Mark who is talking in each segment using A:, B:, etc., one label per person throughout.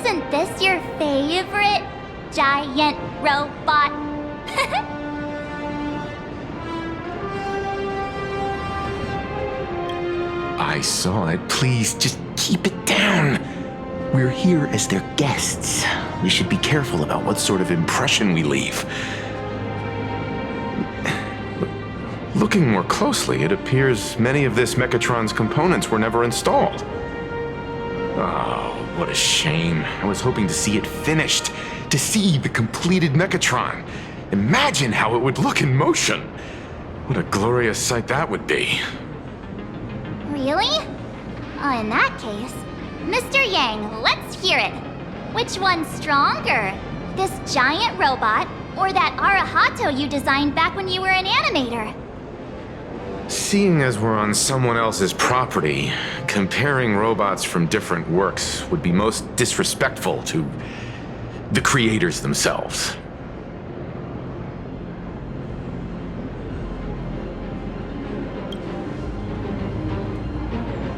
A: Isn't this your favorite giant robot?
B: I saw it. Please, just keep it down. We're here as their guests. We should be careful about what sort of impression we leave. Looking more closely, it appears many of this Mechatron's components were never installed. Oh, what a shame. I was hoping to see it finished, to see the completed Mechatron. Imagine how it would look in motion. What a glorious sight that would be.
A: Really? In that case, Mr. Yang, let's hear it. Which one's stronger? This giant robot, or that Arahato you designed back when you were an animator?
B: Seeing as we're on someone else's property, comparing robots from different works would be most disrespectful to the creators themselves.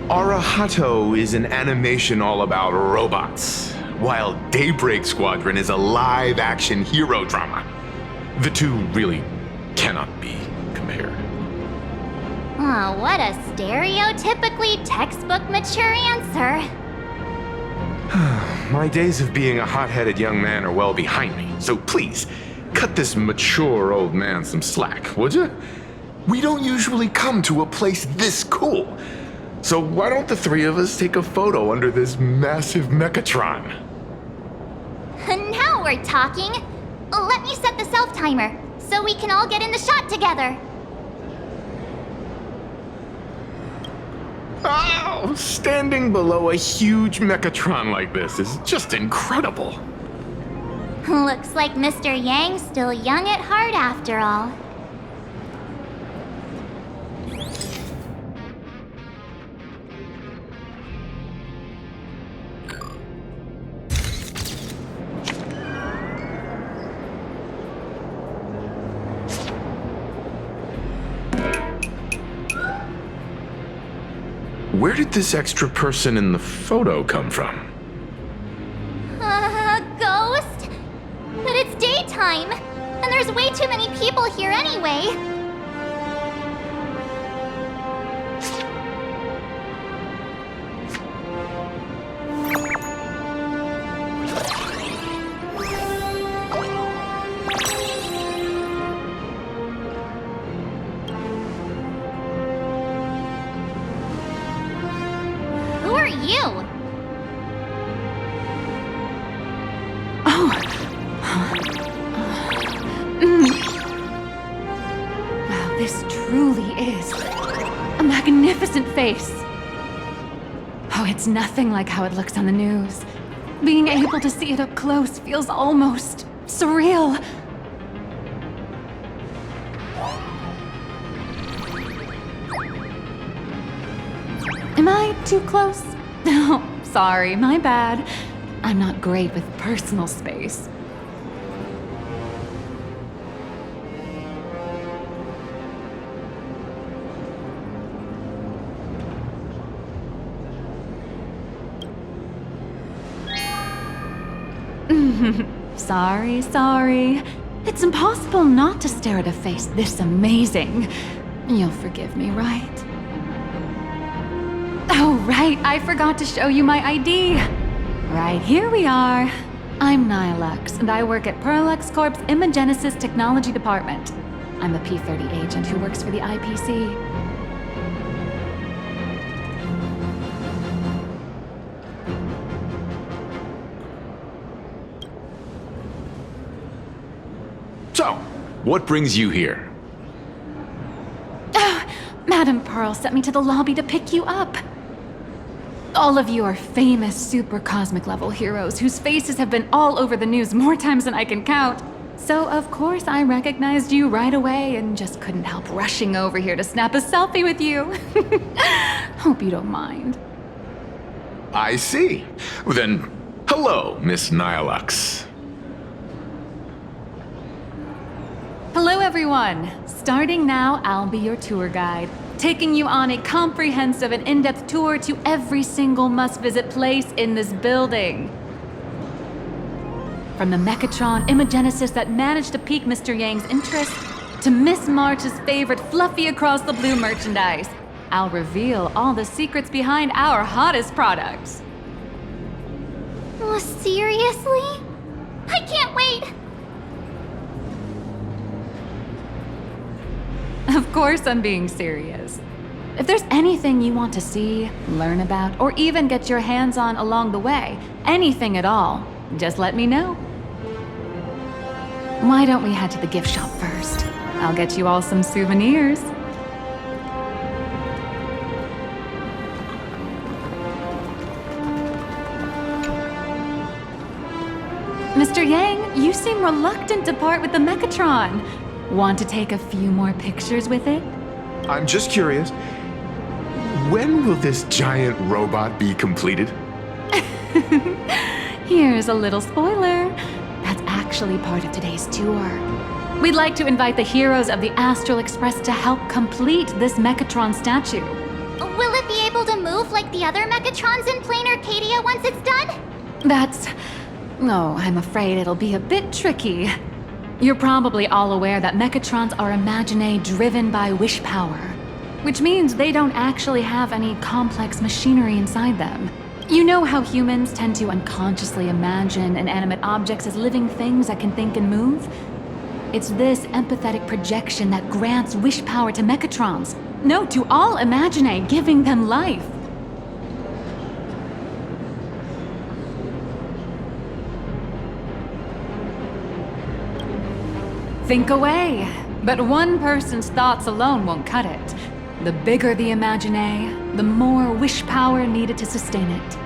B: Arahato is an animation all about robots, while Daybreak Squadron is a live-action hero drama. The two really cannot be compared.
A: Oh, what a stereotypically textbook mature answer.
B: My days of being a hot-headed young man are well behind me, so please, cut this mature old man some slack, would you? We don't usually come to a place this cool. So why don't the three of us take a photo under this massive Mechatron?
A: Now we're talking. Let me set the self-timer, so we can all get in the shot together.
B: Oh, standing below a huge Mechatron like this is just incredible.
A: Looks like Mr. Yang's still young at heart after all.
B: Where did this extra person in the photo come from?
A: Ghost? But it's daytime, and there's way too many people here anyway. Who are you?
C: Wow, this truly is a magnificent face. Oh, it's nothing like how it looks on the news. Being able to see it up close feels almost surreal. Am I too close? Oh, sorry, my bad. I'm not great with personal space. Sorry. It's impossible not to stare at a face this amazing. You'll forgive me, right? Oh, right, I forgot to show you my ID. Right, here we are. I'm Nihilux, and I work at Parallax Corp's Imagenesis Technology Department. I'm a P-30 agent who works for the IPC.
B: So, what brings you here?
C: Madam Pearl sent me to the lobby to pick you up. All of you are famous super cosmic level heroes whose faces have been all over the news more times than I can count. So of course I recognized you right away and just couldn't help rushing over here to snap a selfie with you. Hope you don't mind.
B: I see. Well, then, hello, Miss Nihilux.
C: Hello everyone! Starting now, I'll be your tour guide, taking you on a comprehensive and in-depth tour to every single must-visit place in this building. From the Mechatron imagenesis that managed to pique Mr. Yang's interest, to Miss March's favorite fluffy across the blue merchandise, I'll reveal all the secrets behind our hottest products.
A: Oh, seriously? I can't wait!
C: Of course I'm being serious. If there's anything you want to see, learn about, or even get your hands on along the way, anything at all, just let me know. Why don't we head to the gift shop first? I'll get you all some souvenirs. Mr. Yang, you seem reluctant to part with the Mechatron. Want to take a few more pictures with it?
B: I'm just curious. When will this giant robot be completed?
C: Here's a little spoiler. That's actually part of today's tour. We'd like to invite the heroes of the Astral Express to help complete this Mechatron statue.
A: Will it be able to move like the other Mechatrons in Plain Arcadia once it's done?
C: Oh, I'm afraid it'll be a bit tricky. You're probably all aware that Mechatrons are imaginae driven by wish power, which means they don't actually have any complex machinery inside them. You know how humans tend to unconsciously imagine inanimate objects as living things that can think and move? It's this empathetic projection that grants wish power to Mechatrons. No, to all imaginae, giving them life. Think away. But one person's thoughts alone won't cut it. The bigger the imaginae, the more wish power needed to sustain it.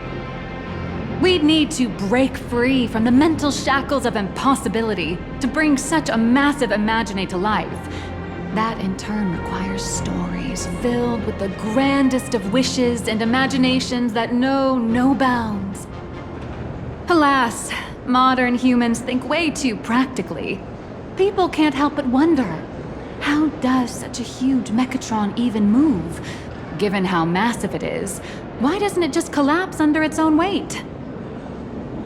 C: We'd need to break free from the mental shackles of impossibility to bring such a massive imaginae to life. That in turn requires stories filled with the grandest of wishes and imaginations that know no bounds. Alas, modern humans think way too practically. People can't help but wonder, how does such a huge Mechatron even move? Given how massive it is, why doesn't it just collapse under its own weight?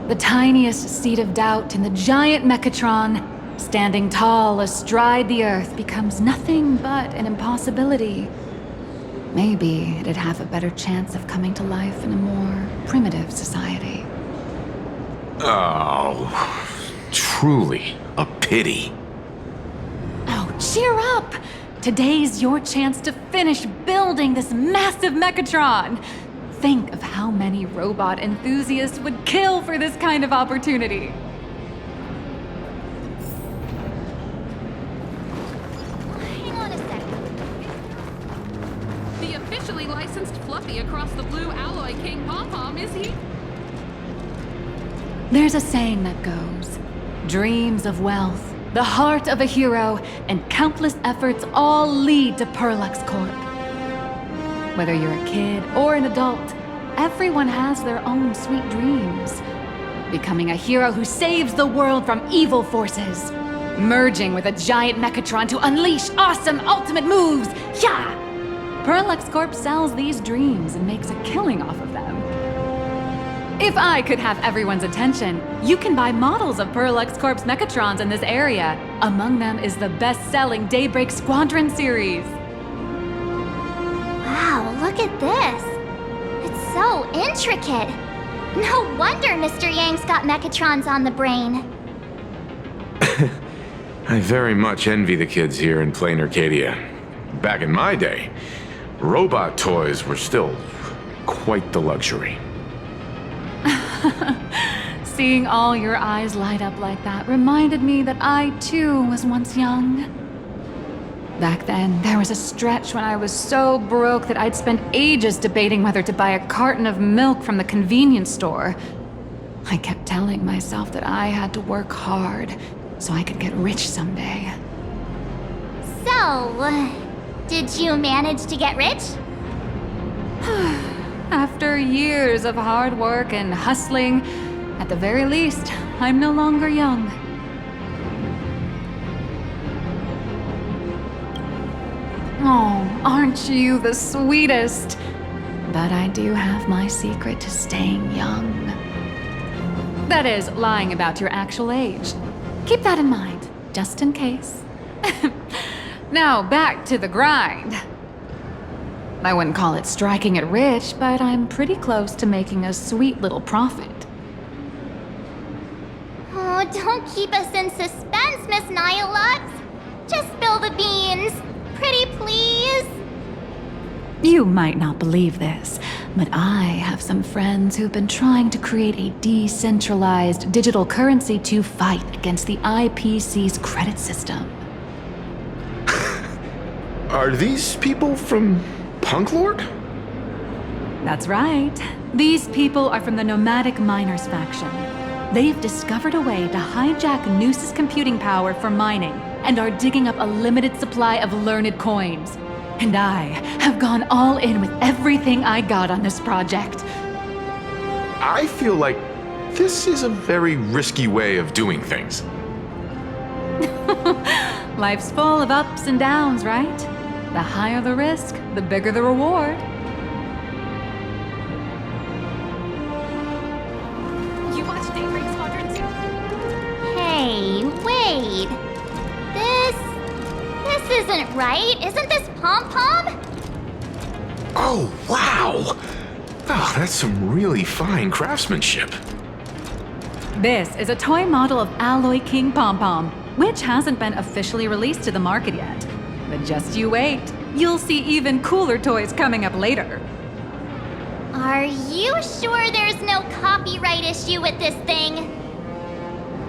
C: The tiniest seed of doubt in the giant Mechatron, standing tall astride the earth, becomes nothing but an impossibility. Maybe it'd have a better chance of coming to life in a more primitive society.
B: Oh, truly a pity.
C: Oh, cheer up! Today's your chance to finish building this massive Mechatron. Think of how many robot enthusiasts would kill for this kind of opportunity.
A: Hang on a second.
D: The officially licensed Fluffy across the blue alloy King Pom-Pom is here.
C: There's a saying that goes, dreams of wealth, the heart of a hero, and countless efforts all lead to Perlux Corp. Whether you're a kid or an adult, everyone has their own sweet dreams. Becoming a hero who saves the world from evil forces. Merging with a giant Mechatron to unleash awesome ultimate moves. Yeah! Perlux Corp sells these dreams and makes a killing off of them. If I could have everyone's attention, you can buy models of Perlux Corp's Mechatrons in this area. Among them is the best-selling Daybreak Squadron series.
A: Wow, look at this. It's so intricate. No wonder Mr. Yang's got Mechatrons on the brain.
B: I very much envy the kids here in Plain Arcadia. Back in my day, robot toys were still quite the luxury.
C: Seeing all your eyes light up like that reminded me that I too was once young. Back then, there was a stretch when I was so broke that I'd spend ages debating whether to buy a carton of milk from the convenience store. I kept telling myself that I had to work hard so I could get rich someday.
A: So, did you manage to get rich?
C: After years of hard work and hustling, at the very least, I'm no longer young. Oh, aren't you the sweetest? But I do have my secret to staying young. That is, lying about your actual age. Keep that in mind, just in case. Now, back to the grind. I wouldn't call it striking it rich, but I'm pretty close to making a sweet little profit.
A: Oh, don't keep us in suspense, Miss Nihilux. Just spill the beans. Pretty please.
C: You might not believe this, but I have some friends who've been trying to create a decentralized digital currency to fight against the IPC's credit system.
B: Are these people from Punk Lord?
C: That's right. These people are from the Nomadic Miners faction. They've discovered a way to hijack Noose's computing power for mining and are digging up a limited supply of learned coins. And I have gone all in with everything I got on this project.
B: I feel like this is a very risky way of doing things.
C: Life's full of ups and downs, right? The higher the risk, the bigger the reward.
D: You watch Daybreak Squadron 2?
A: Hey, wait. This isn't right. Isn't this Pom-Pom?
B: Oh, wow! Oh, that's some really fine craftsmanship.
C: This is a toy model of Alloy King Pom-Pom, which hasn't been officially released to the market yet. But just you wait. You'll see even cooler toys coming up later.
A: Are you sure there's no copyright issue with this thing?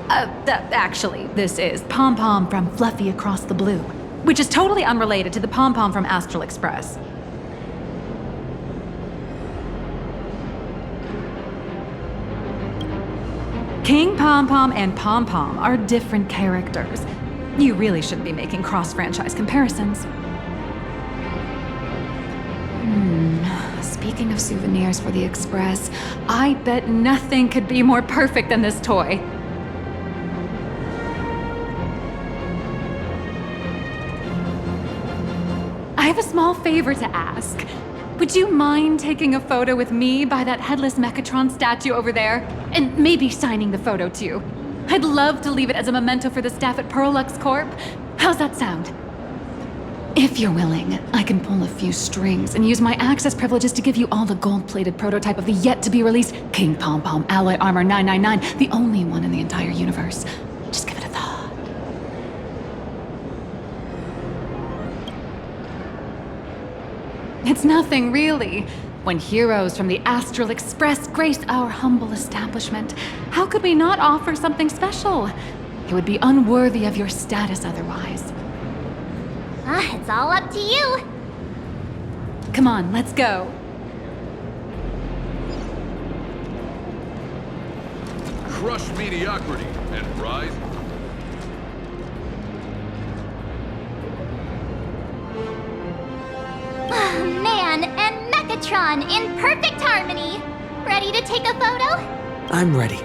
C: Actually, this is Pom-Pom from Fluffy Across the Blue, which is totally unrelated to the Pom-Pom from Astral Express. King Pom-Pom and Pom-Pom are different characters. You really shouldn't be making cross-franchise comparisons. Speaking of souvenirs for the Express, I bet nothing could be more perfect than this toy. I have a small favor to ask. Would you mind taking a photo with me by that headless Mechatron statue over there? And maybe signing the photo too. I'd love to leave it as a memento for the staff at Perlux Corp. How's that sound? If you're willing, I can pull a few strings and use my access privileges to give you all the gold-plated prototype of the yet-to-be-released King Pom-Pom Alloy Armor 999, the only one in the entire universe. Just give it a thought. It's nothing, really. When heroes from the Astral Express grace our humble establishment, how could we not offer something special? It would be unworthy of your status otherwise.
A: It's all up to you.
C: Come on, let's go.
E: Crush mediocrity and rise.
A: Man and Mechatron in perfect harmony. Ready to take a photo?
F: I'm ready.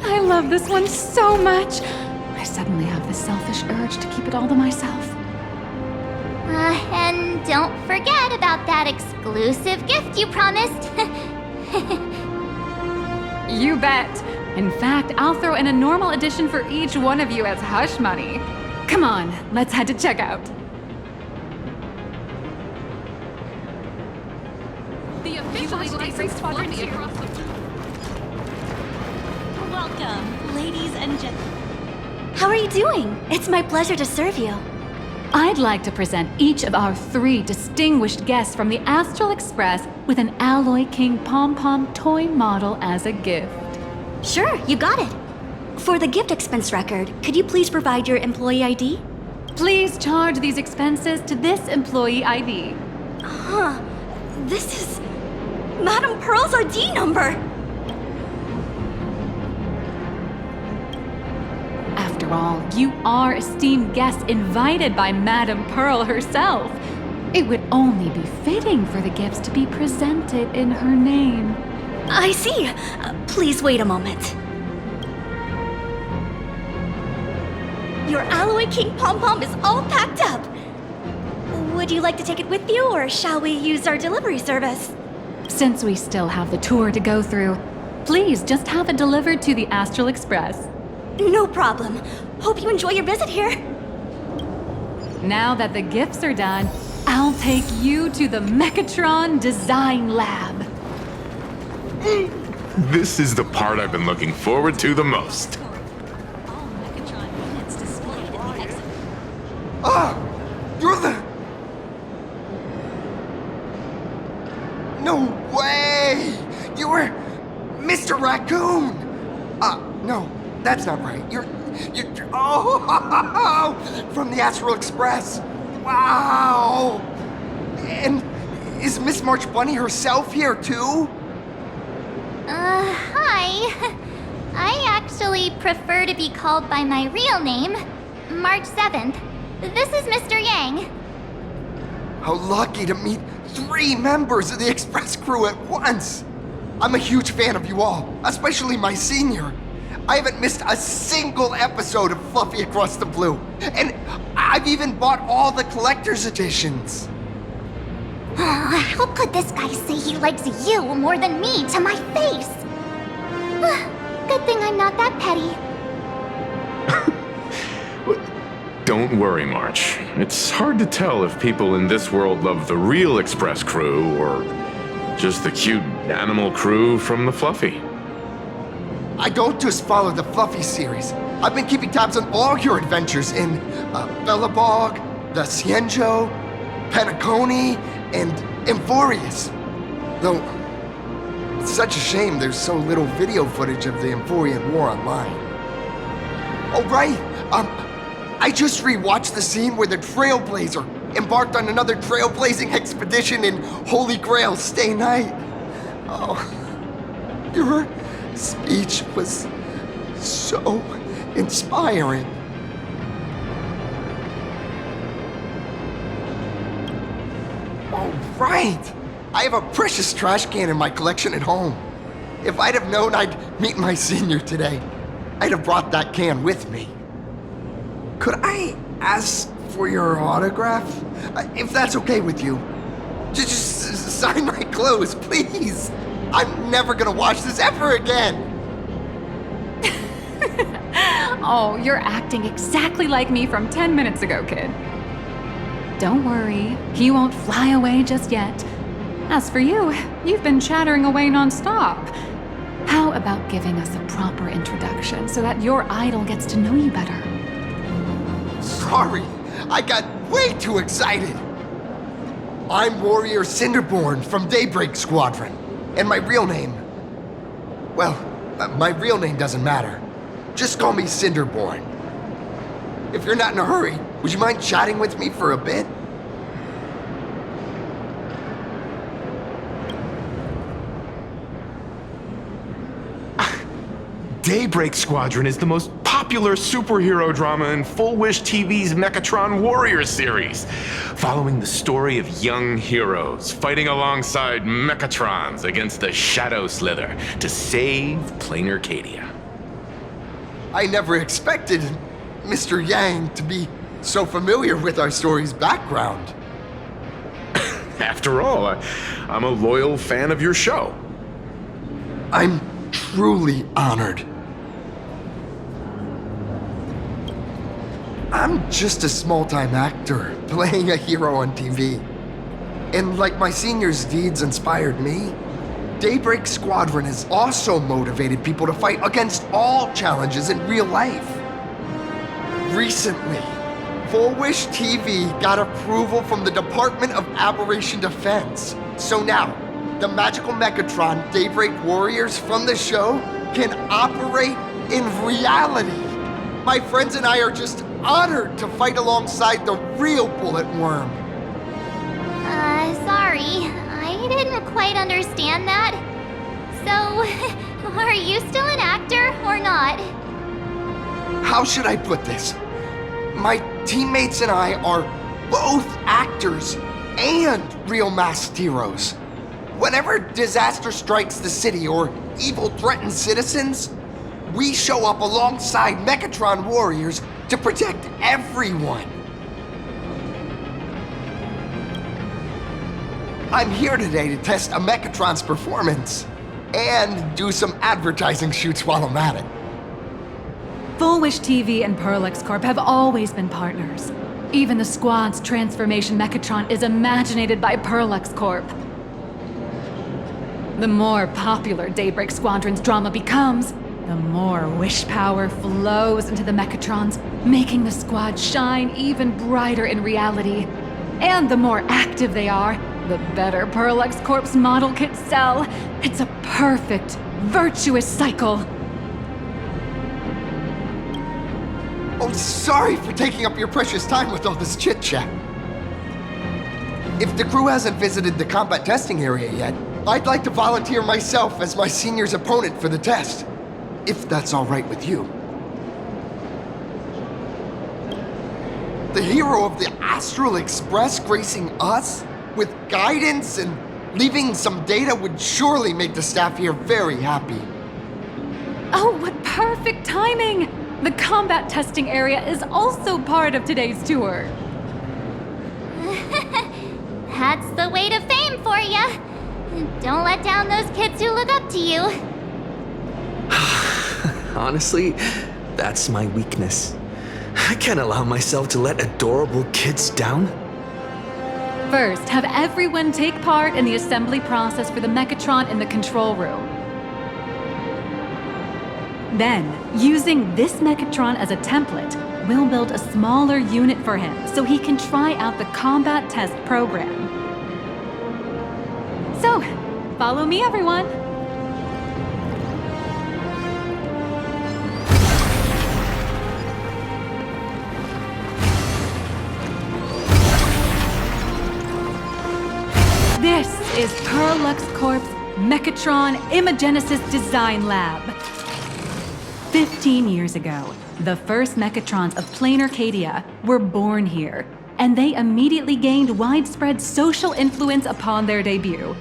C: I love this one so much. I suddenly have this selfish urge to keep it all to myself.
A: And don't forget about that exclusive gift you promised.
C: You bet. In fact, I'll throw in a normal edition for each one of you as hush money. Come on, let's head to checkout.
D: The officially licensed Fluffy Across the Blue.
G: Welcome, ladies and gentlemen. How are you doing? It's my pleasure to serve you.
C: I'd like to present each of our 3 distinguished guests from the Astral Express with an Alloy King Pom-Pom toy model as a gift.
G: Sure, you got it. For the gift expense record, could you please provide your employee ID?
C: Please charge these expenses to this employee ID.
G: Huh. This is Madame Pearl's ID number.
C: After all, you are esteemed guests invited by Madame Pearl herself. It would only be fitting for the gifts to be presented in her name.
G: I see. Please wait a moment. Your Alloy King pom-pom is all packed up. Would you like to take it with you, or shall we use our delivery service?
C: Since we still have the tour to go through, please just have it delivered to the Astral Express.
G: No problem. Hope you enjoy your visit here.
C: Now that the gifts are done, I'll take you to the Mechatron Design Lab.
B: This is the part I've been looking forward to the most.
F: You're the... No way! You were Mr. Raccoon! No, that's not right. You're... Oh! From the Astral Express! Wow! And is Miss March Bunny herself here, too?
A: Hi. I actually prefer to be called by my real name, March 7th. This is Mr. Yang.
F: How lucky to meet 3 members of the Express crew at once! I'm a huge fan of you all, especially my senior. I haven't missed a single episode of Fluffy Across the Blue, and I've even bought all the collector's editions.
A: How could this guy say he likes you more than me to my face? Good thing I'm not that petty.
B: Don't worry, March. It's hard to tell if people in this world love the real Express crew or just the cute animal crew from the Fluffy.
F: I don't just follow the Fluffy series. I've been keeping tabs on all your adventures in Bellabog, the Cienjo, Penacony, and Amphorius. Though, it's such a shame there's so little video footage of the Amphorian War online. Oh, right! I just rewatched the scene where the Trailblazer embarked on another trailblazing expedition in Holy Grail Stay Night. Oh, your speech was so inspiring. Oh, right! I have a precious trash can in my collection at home. If I'd have known I'd meet my senior today, I'd have brought that can with me. Could I ask for your autograph? If that's okay with you. Just sign my clothes, please. I'm never gonna watch this ever again.
C: Oh, you're acting exactly like me from 10 minutes ago, kid. Don't worry, he won't fly away just yet. As for you, you've been chattering away nonstop. How about giving us a proper introduction so that your idol gets to know you better?
F: Sorry, I got way too excited. I'm Warrior Cinderborn from Daybreak Squadron, and my real name... Well, my real name doesn't matter. Just call me Cinderborn. If you're not in a hurry, would you mind chatting with me for a bit?
B: Daybreak Squadron is the most popular superhero drama in Full Wish TV's Mechatron Warrior series, following the story of young heroes fighting alongside Mechatrons against the Shadow Slither to save Plain Arcadia.
F: I never expected Mr. Yang to be so familiar with our story's background.
B: After all, I'm a loyal fan of your show.
F: I'm truly honored. I'm just a small-time actor playing a hero on TV. And like my senior's deeds inspired me, Daybreak Squadron has also motivated people to fight against all challenges in real life. Recently, Full Wish TV got approval from the Department of Aberration Defense. So now, the magical Mechatron Daybreak Warriors from the show can operate in reality. My friends and I are just honored to fight alongside the real Bullet Worm.
A: Sorry. I didn't quite understand that. So, are you still an actor or not?
F: How should I put this? My teammates and I are both actors and real masked heroes. Whenever disaster strikes the city or evil threatens citizens, we show up alongside Mechatron warriors to protect everyone. I'm here today to test a Mechatron's performance and do some advertising shoots while I'm at it.
C: Full Wish TV and Parallax Corp have always been partners. Even the squad's transformation Mechatron is imaginated by Parallax Corp. The more popular Daybreak Squadron's drama becomes, the more wish power flows into the Mechatrons, making the squad shine even brighter in reality. And the more active they are, the better Parallax Corp's model kits sell. It's a perfect, virtuous cycle.
F: Oh, sorry for taking up your precious time with all this chit-chat. If the crew hasn't visited the combat testing area yet, I'd like to volunteer myself as my senior's opponent for the test, if that's all right with you. The hero of the Astral Express gracing us with guidance and leaving some data would surely make the staff here very happy.
C: Oh, what perfect timing! The combat testing area is also part of today's tour.
A: That's the way to fame for ya. Don't let down those kids who look up to you.
H: Honestly, that's my weakness. I can't allow myself to let adorable kids down.
C: First, have everyone take part in the assembly process for the Mechatron in the control room. Then, using this Mechatron as a template, we'll build a smaller unit for him so he can try out the combat test program. So, follow me, everyone. This is Parallax Corp's Mechatron Imagenesis Design Lab. 15 years ago, the first Mechatrons of Plain Arcadia were born here, and they immediately gained widespread social influence upon their debut.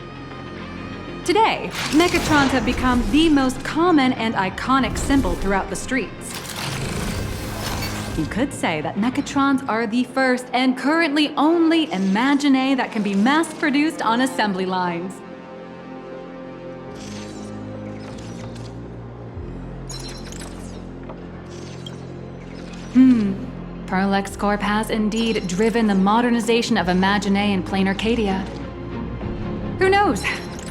C: Today, Mechatrons have become the most common and iconic symbol throughout the streets. You could say that Mechatrons are the first and currently only Imagine that can be mass-produced on assembly lines. Parallax Corp has indeed driven the modernization of Imagine in Plain Arcadia. Who knows?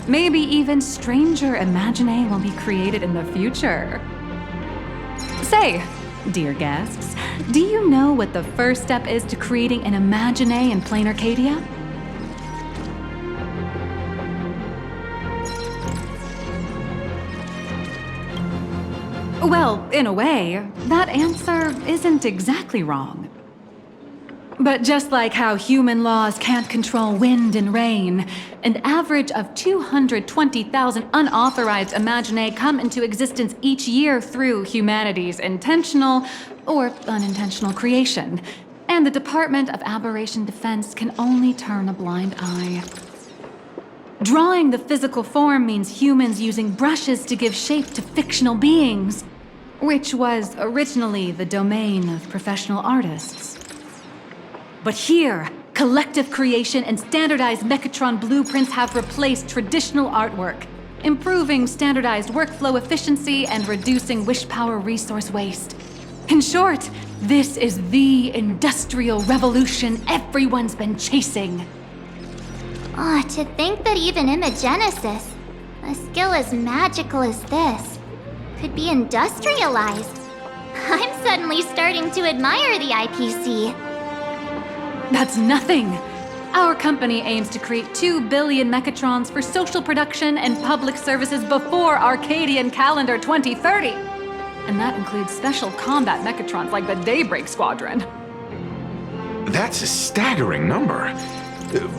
C: Maybe even stranger Imagine will be created in the future. Say, dear guests, do you know what the first step is to creating an Imagine in Plain Arcadia? Well, in a way, that answer isn't exactly wrong. But just like how human laws can't control wind and rain, an average of 220,000 unauthorized Imagine come into existence each year through humanity's intentional or unintentional creation, and the Department of Aberration Defense can only turn a blind eye. Drawing the physical form means humans using brushes to give shape to fictional beings, which was originally the domain of professional artists. But here, collective creation and standardized Mechatron blueprints have replaced traditional artwork, improving standardized workflow efficiency and reducing wish power resource waste. In short, this is the industrial revolution everyone's been chasing.
A: Oh, to think that even Imagenesis, a skill as magical as this, could be industrialized. I'm suddenly starting to admire the IPC.
C: That's nothing. Our company aims to create 2 billion Mechatrons for social production and public services before Arcadian calendar 2030. And that includes special combat Mechatrons like the Daybreak Squadron.
B: That's a staggering number.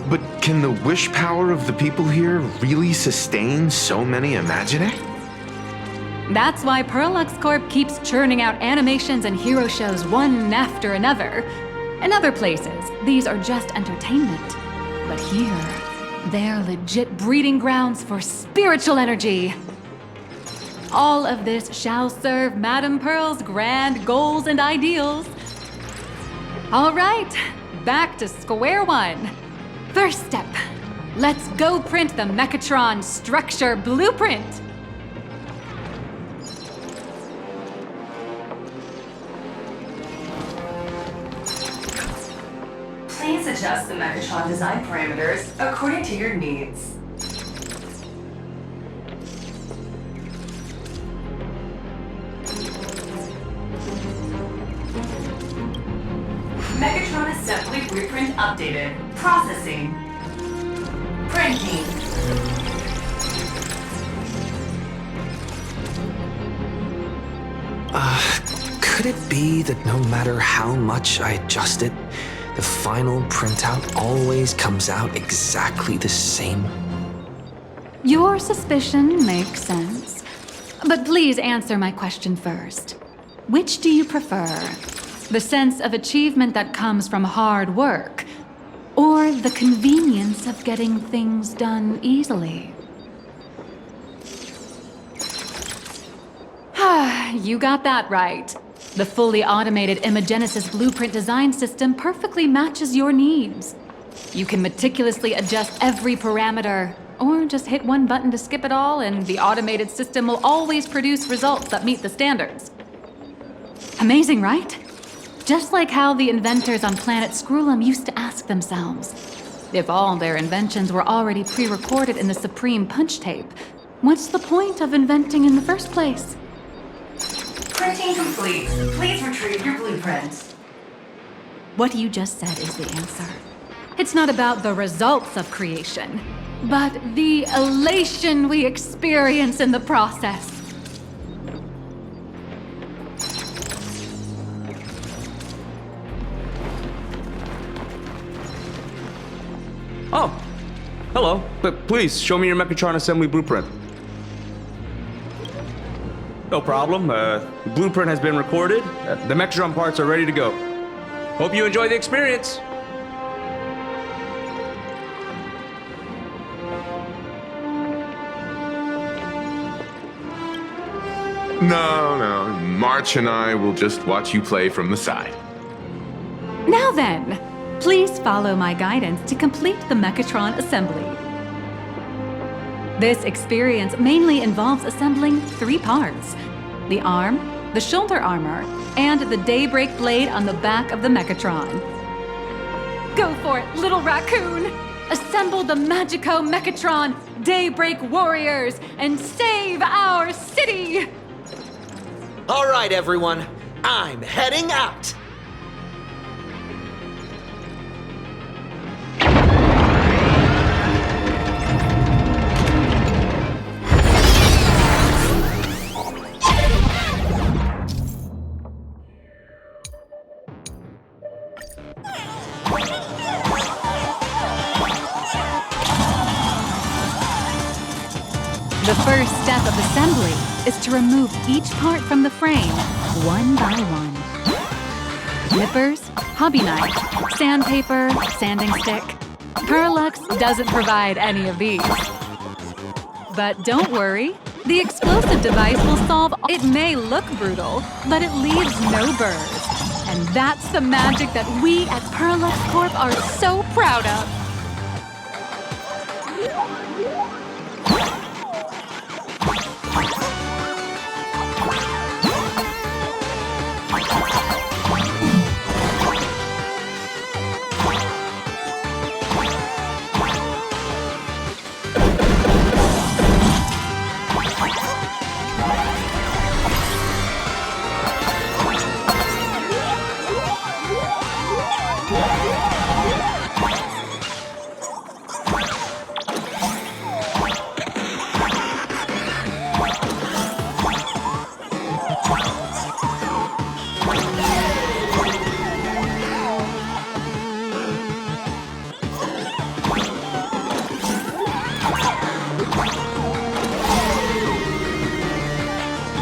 B: But can the wish power of the people here really sustain so many Imagine?
C: That's why Parallax Corp keeps churning out animations and hero shows one after another. In other places, these are just entertainment. But here, they're legit breeding grounds for spiritual energy. All of this shall serve Madame Pearl's grand goals and ideals, All right, back to square one. First step, let's go print the Mechatron structure blueprint.
I: Please adjust the Mechatron design parameters according to your needs. Mechatron assembly blueprint updated. Processing. Printing.
H: Could it be that no matter how much I adjust it, the final printout always comes out exactly the same?
C: Your suspicion makes sense. But please answer my question first. Which do you prefer? The sense of achievement that comes from hard work, or the convenience of getting things done easily? You got that right. The fully automated Imogenesis blueprint design system perfectly matches your needs. You can meticulously adjust every parameter, or just hit one button to skip it all, and the automated system will always produce results that meet the standards. Amazing, right? Just like how the inventors on planet Skrullum used to ask themselves, if all their inventions were already pre-recorded in the Supreme Punch Tape, what's the point of inventing in the first place?
I: Printing complete. Please retrieve your blueprint.
C: What you just said is the answer. It's not about the results of creation, but the elation we experience in the process.
J: Oh, hello. But please, show me your Mechatron assembly blueprint. No problem. The blueprint has been recorded. The Mechatron parts are ready to go. Hope you enjoy the experience.
B: No. March and I will just watch you play from the side.
C: Now then, please follow my guidance to complete the Mechatron assembly. This experience mainly involves assembling 3 parts: the arm, the shoulder armor, and the Daybreak blade on the back of the Mechatron. Go for it, little raccoon! Assemble the Magico Mechatron Daybreak Warriors and save our city!
K: All right, everyone, I'm heading out.
C: The first step of assembly is to remove each part from the frame, one by one. Nippers, hobby knife, sandpaper, sanding stick. Parallax doesn't provide any of these. But don't worry, the explosive device will solve. It may look brutal, but it leaves no burrs. And that's the magic that we at Parallax Corp are so proud of.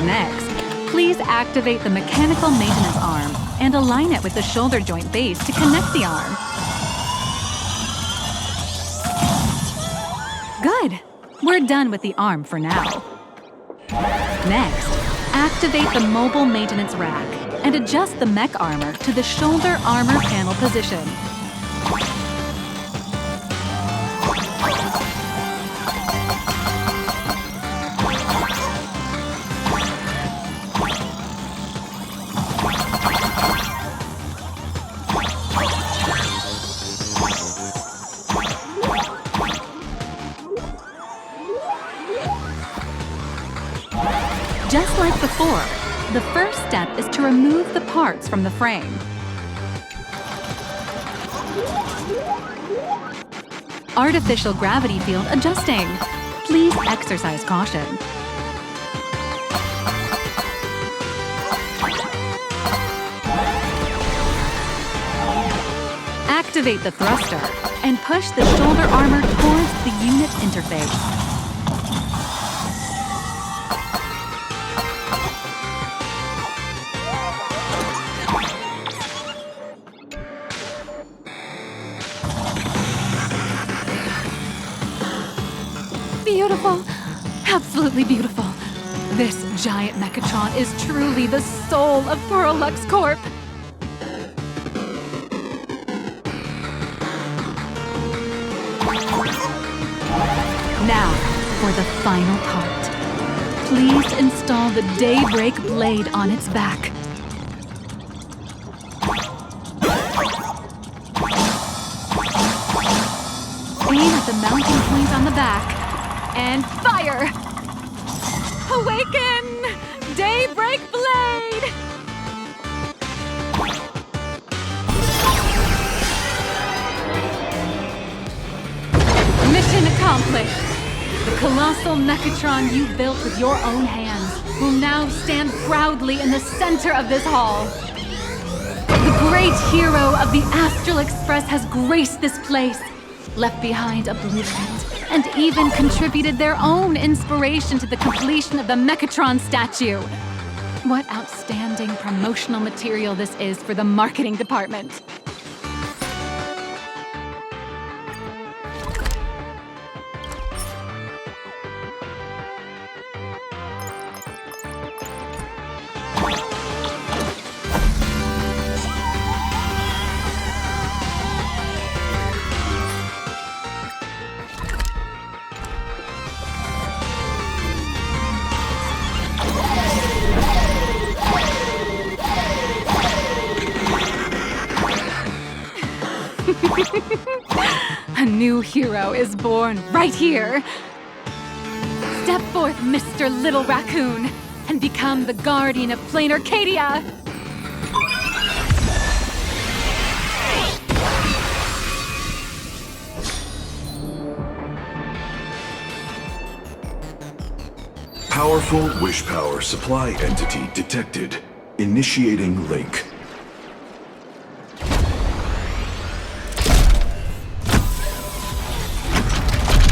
C: Next, please activate the mechanical maintenance arm and align it with the shoulder joint base to connect the arm. Good. We're done with the arm for now. Next, activate the mobile maintenance rack. and adjust the mech armor to the shoulder armor panel position. Just like before, the first step is to remove the parts from the frame. Artificial gravity field adjusting. Please exercise caution. Activate the thruster and push the shoulder armor towards the unit interface. Beautiful. Absolutely beautiful. This giant Mechatron is truly the soul of Pearl Lux Corp. Now, for the final part. Please install the Daybreak blade on its back. Aim at the mounting point on the back. And fire! Awaken! Daybreak Blade! Mission accomplished! The colossal Mechatron you built with your own hands will now stand proudly in the center of this hall. The great hero of the Astral Express has graced this place, left behind a blueprint, and even contributed their own inspiration to the completion of the Mechatron statue. What outstanding promotional material this is for the marketing department. A new hero is born right here. Step forth, Mr. Little Raccoon, and become the guardian of Plain Arcadia.
L: Powerful wish power supply entity detected. Initiating link.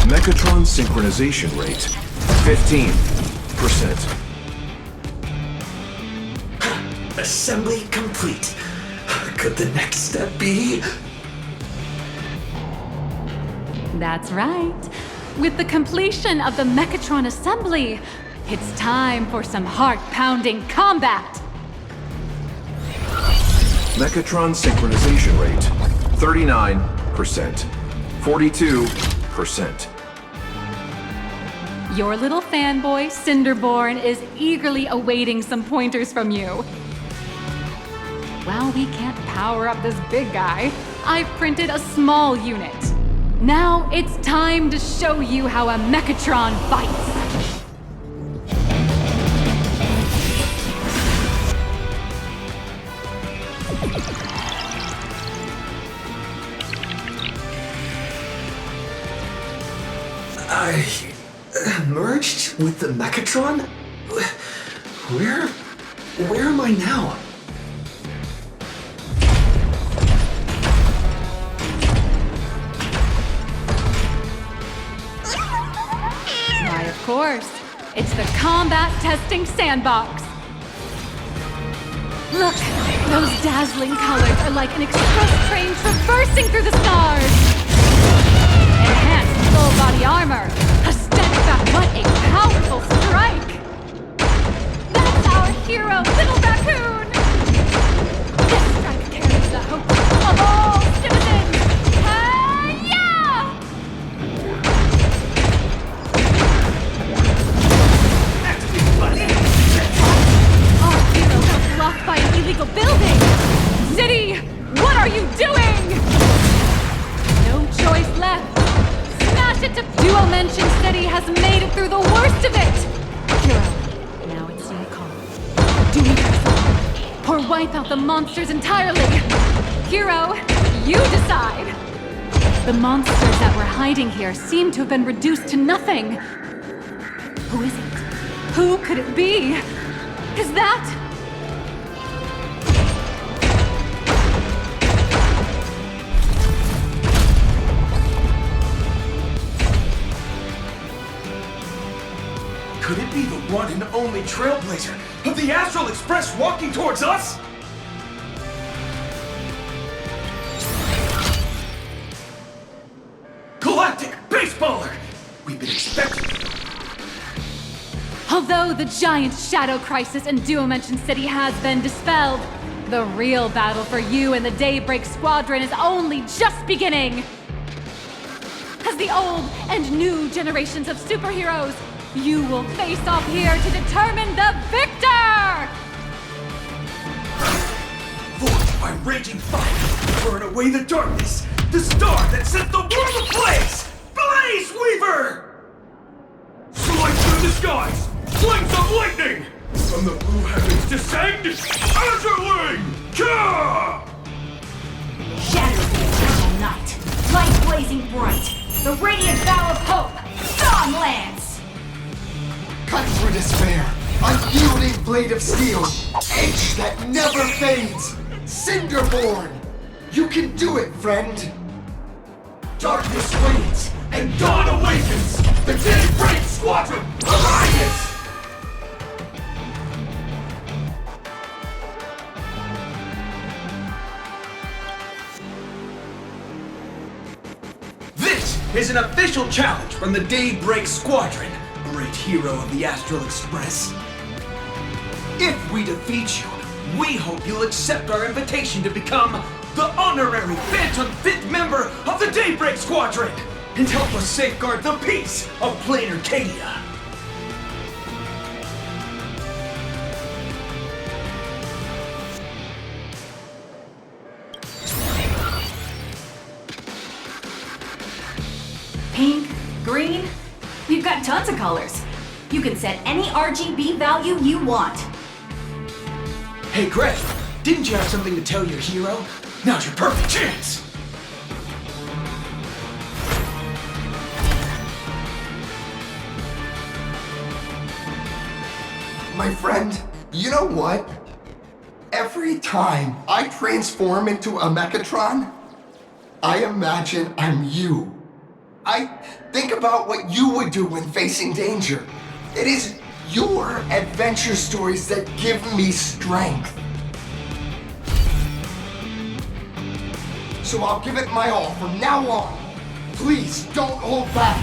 L: Mechatron synchronization rate, 15%.
H: Assembly complete. Could the next step be?
C: That's right. With the completion of the Mechatron assembly, it's time for some heart-pounding combat.
L: Mechatron synchronization rate, 39%. 42%.
C: Your little fanboy, Cinderborn, is eagerly awaiting some pointers from you. While we can't power up this big guy, I've printed a small unit. Now it's time to show you how a Mechatron fights.
H: I merged with the Mechatron? Where am I now?
C: Why, of course. It's the combat testing sandbox. Look, those dazzling colors are like an express train traversing through the stars. Enhanced full body armor. A step back. What a powerful strike! That's our hero, Little Raccoon! wipe out the monsters entirely. Hero, you decide. The monsters that were hiding here seem to have been reduced to nothing. Who is it? Who could it be? Is that...
M: Could it be the one and only trailblazer of the Astral Express walking towards us? Galactic Baseballer! We've been expecting...
C: Although the giant shadow crisis in Duomension City has been dispelled, the real battle for you and the Daybreak Squadron is only just beginning! As the old and new generations of superheroes, you will face off here to determine the victor!
M: Forged by raging fire, burn away the darkness, the star that set the world ablaze! Blaze Weaver! Select through the skies, flames of lightning! From the blue heavens descend, Azurling! Ka!
N: Shadows of eternal night, light blazing bright, the radiant bow of hope, dawn lands!
F: Cut through despair, unyielding blade of steel, edge that never fades, Cinderborn! You can do it, friend!
M: Darkness wanes, and dawn awakens! The Daybreak Squadron arises! This is an official challenge from the Daybreak Squadron, great hero of the Astral Express. If we defeat you, we hope you'll accept our invitation to become the honorary Phantom 5th member of the Daybreak Squadron and help us safeguard the peace of Plain Arcadia.
N: Pink, green, we've got tons of colors. You can set any RGB value you want.
M: Hey Greg, didn't you have something to tell your hero? Now's your perfect chance!
F: My friend, you know what? Every time I transform into a Mechatron, I imagine I'm you. I think about what you would do when facing danger. It is your adventure stories that give me strength. So I'll give it my all from now on. Please don't hold back.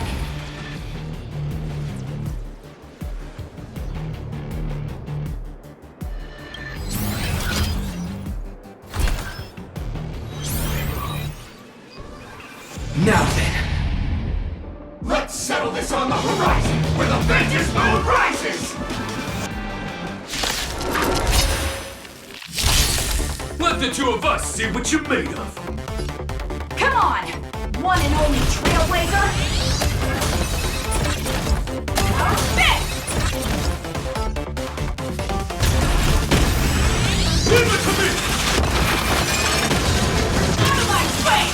M: Now then,
F: let's settle this on the horizon, where the vengeance moon rises!
M: let the two of us see what you're made of.
N: Come on, one and only Trailblazer. Perfect!
M: Leave it to me!
N: Out of my way!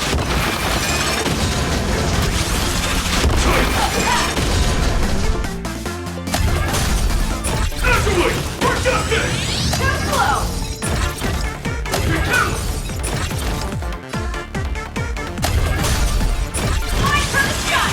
M: Absolutely! We're just in!
N: Too slow! Line for the shot!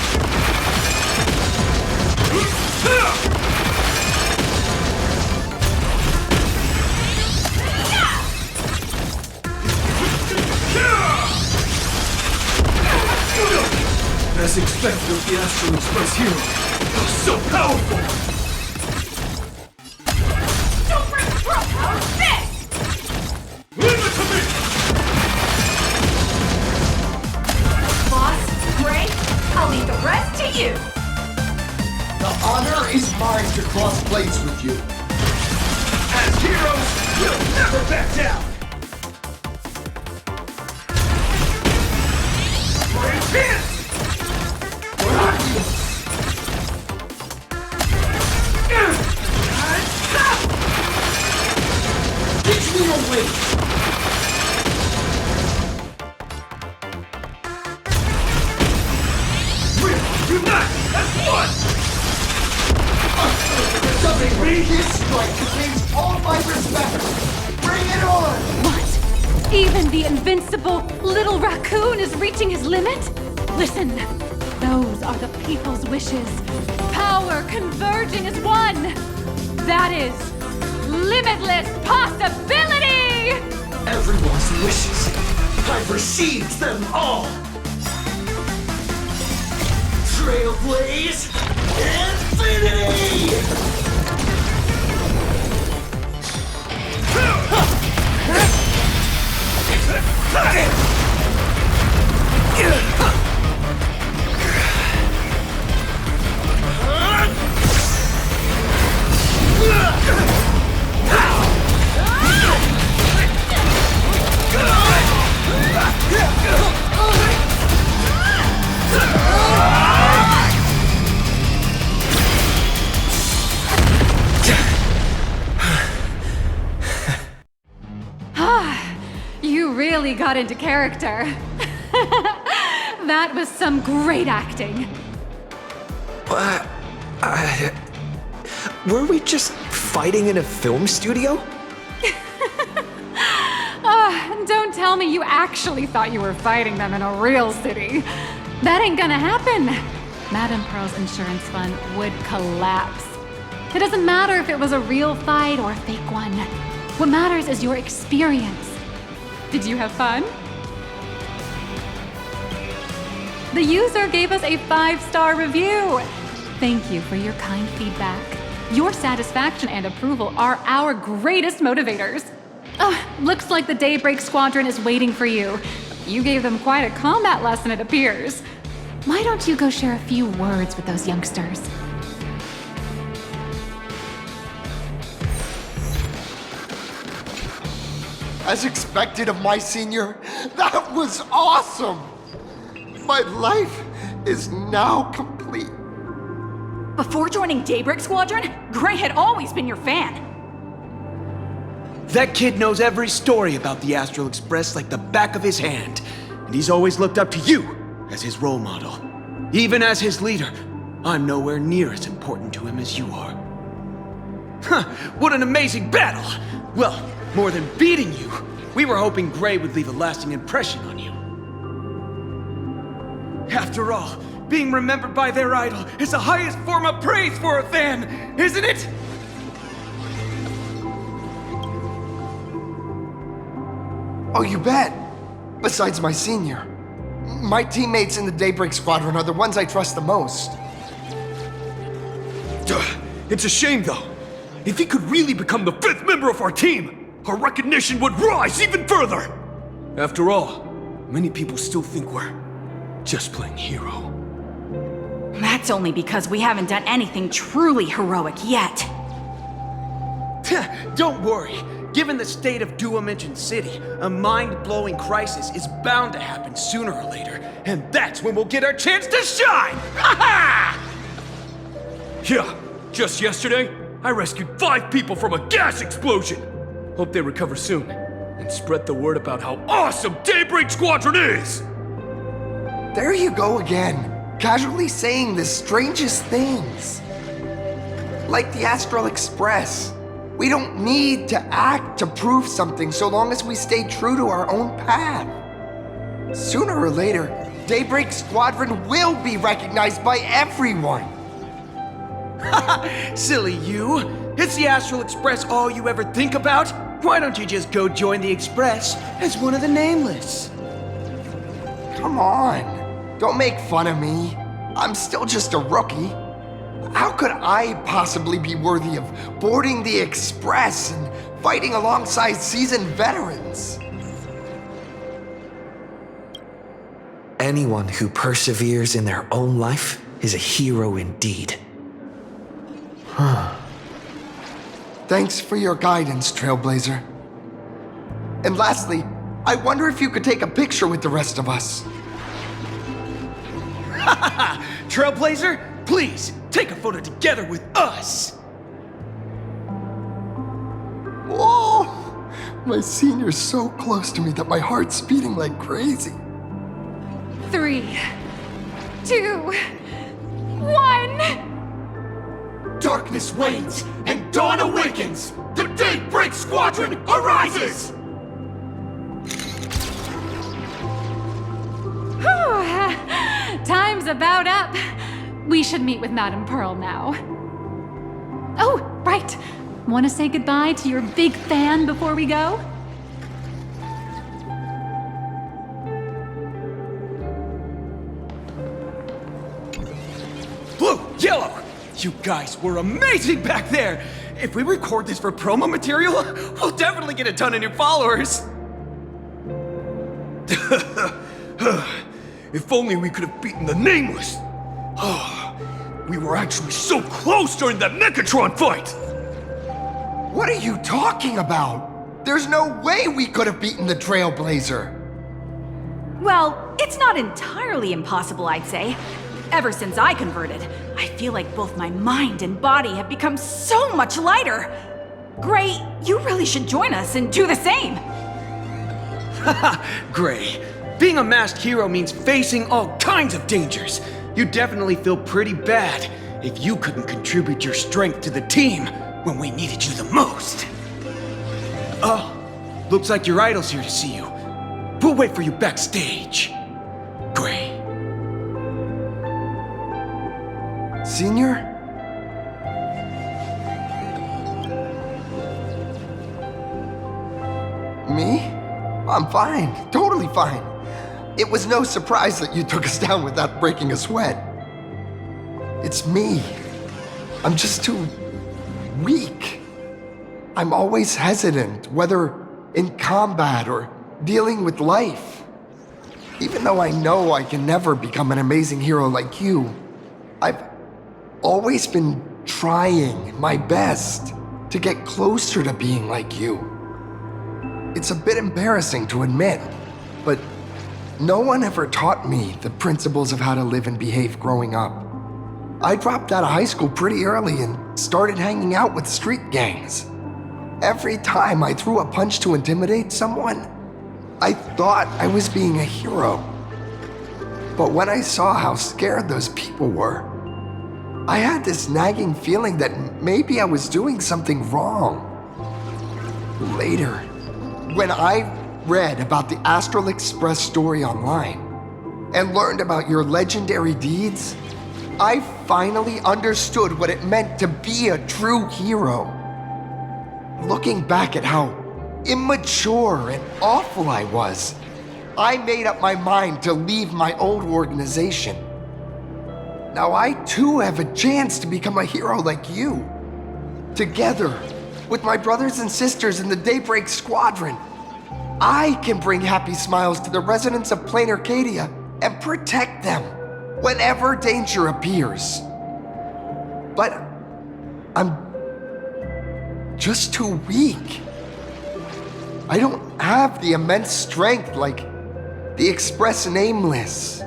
M: As expected of the Astral Express hero, oh, so powerful!
N: Super Throw Power Fist!
M: Leave it to me!
N: Boss, Gray, I'll leave the rest to you!
F: The honor is mine to cross blades with you.
M: As heroes, we'll never back down! Brave Pants!
F: Teach me your
M: wait! Unite as one!
F: This strike contains all my respect! Bring it on!
C: What? Even the invincible little raccoon is reaching his limit? Listen, those are the people's wishes. Power converging as one. That is limitless possibility!
M: Everyone's wishes. I've received them all! Trailblaze Infinity!
C: You really got into character. That was some great acting.
H: Were we just fighting in a film studio?
C: Don't tell me you actually thought you were fighting them in a real city. That ain't gonna happen. Madame Pearl's insurance fund would collapse. It doesn't matter if it was a real fight or a fake one. What matters is your experience. Did you have fun? The user gave us a 5-star review. Thank you for your kind feedback. Your satisfaction and approval are our greatest motivators. Looks like the Daybreak Squadron is waiting for you. You gave them quite a combat lesson, it appears. Why don't you go share a few words with those youngsters?
F: As expected of my senior, that was awesome! My life is now complete.
N: Before joining Daybreak Squadron, Gray had always been your fan.
M: That kid knows every story about the Astral Express like the back of his hand, and he's always looked up to you as his role model. Even as his leader, I'm nowhere near as important to him as you are. Huh, what an amazing battle! Well, more than beating you, we were hoping Gray would leave a lasting impression on you. After all, being remembered by their idol is the highest form of praise for a fan, isn't it?
F: Oh, you bet. Besides my senior. My teammates in the Daybreak Squadron are the ones I trust the most.
E: It's a shame, though. If he could really become the 5th member of our team, our recognition would rise even further. After all, many people still think we're just playing hero.
N: That's only because we haven't done anything truly heroic yet.
M: Don't worry. Given the state of Duomension City, a mind-blowing crisis is bound to happen sooner or later, and that's when we'll get our chance to shine! Ha ha!
E: Yeah, just yesterday, I rescued 5 people from a gas explosion. Hope they recover soon, and spread the word about how awesome Daybreak Squadron is!
F: There you go again, casually saying the strangest things. Like the Astral Express. We don't need to act to prove something so long as we stay true to our own path. Sooner or later, Daybreak Squadron will be recognized by everyone.
M: Silly you! Is the Astral Express all you ever think about? Why don't you just go join the Express as one of the Nameless?
F: Come on, don't make fun of me. I'm still just a rookie. How could I possibly be worthy of boarding the Express and fighting alongside seasoned veterans?
H: Anyone who perseveres in their own life is a hero indeed.
F: Thanks for your guidance, Trailblazer. And lastly, I wonder if you could take a picture with the rest of us.
M: Trailblazer, please, take a photo together with us!
F: Whoa! My senior's so close to me that my heart's beating like crazy.
C: 3, 2, 1.
E: Darkness wanes and dawn awakens! The Daybreak Squadron arises!
C: Whew, time's about up. We should meet with Madame Pearl now. Oh, right. Want to say goodbye to your big fan before we go?
M: Blue, yellow! You guys were amazing back there! If we record this for promo material, we'll definitely get a ton of new followers! If only we could have beaten the Nameless! Oh, we were actually so close during that Megatron fight!
F: What are you talking about? There's no way we could have beaten the Trailblazer.
N: Well, it's not entirely impossible, I'd say. Ever since I converted, I feel like both my mind and body have become so much lighter. Gray, you really should join us and do the same.
M: Haha, Gray. Being a masked hero means facing all kinds of dangers. You definitely feel pretty bad if you couldn't contribute your strength to the team when we needed you the most. Oh, looks like your idol's here to see you. We'll wait for you backstage. Gray.
F: Senior? Me? I'm fine. Totally fine. It was no surprise that you took us down without breaking a sweat. It's me. I'm just too weak. I'm always hesitant, whether in combat or dealing with life. Even though I know I can never become an amazing hero like you, I've always been trying my best to get closer to being like you. It's a bit embarrassing to admit, but no one ever taught me the principles of how to live and behave growing up. I dropped out of high school pretty early and started hanging out with street gangs. Every time I threw a punch to intimidate someone, I thought I was being a hero. But when I saw how scared those people were, I had this nagging feeling that maybe I was doing something wrong. Later, when I read about the Astral Express story online and learned about your legendary deeds, I finally understood what it meant to be a true hero. Looking back at how immature and awful I was, I made up my mind to leave my old organization. Now I too have a chance to become a hero like you. Together, with my brothers and sisters in the Daybreak Squadron, I can bring happy smiles to the residents of Plain Arcadia and protect them whenever danger appears. But I'm just too weak. I don't have the immense strength like the Express Nameless.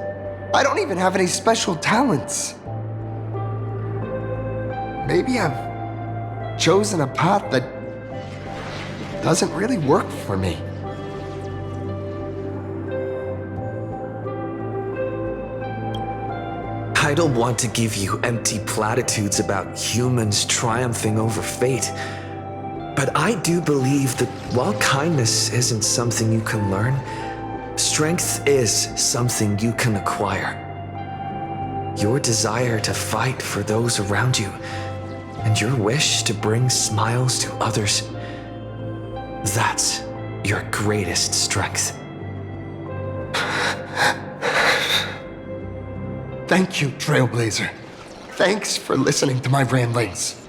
F: I don't even have any special talents. Maybe I've chosen a path that doesn't really work for me.
H: I don't want to give you empty platitudes about humans triumphing over fate, but I do believe that while kindness isn't something you can learn, strength is something you can acquire. Your desire to fight for those around you, and your wish to bring smiles to others, that's your greatest strength.
F: Thank you, Trailblazer. Thanks for listening to my ramblings.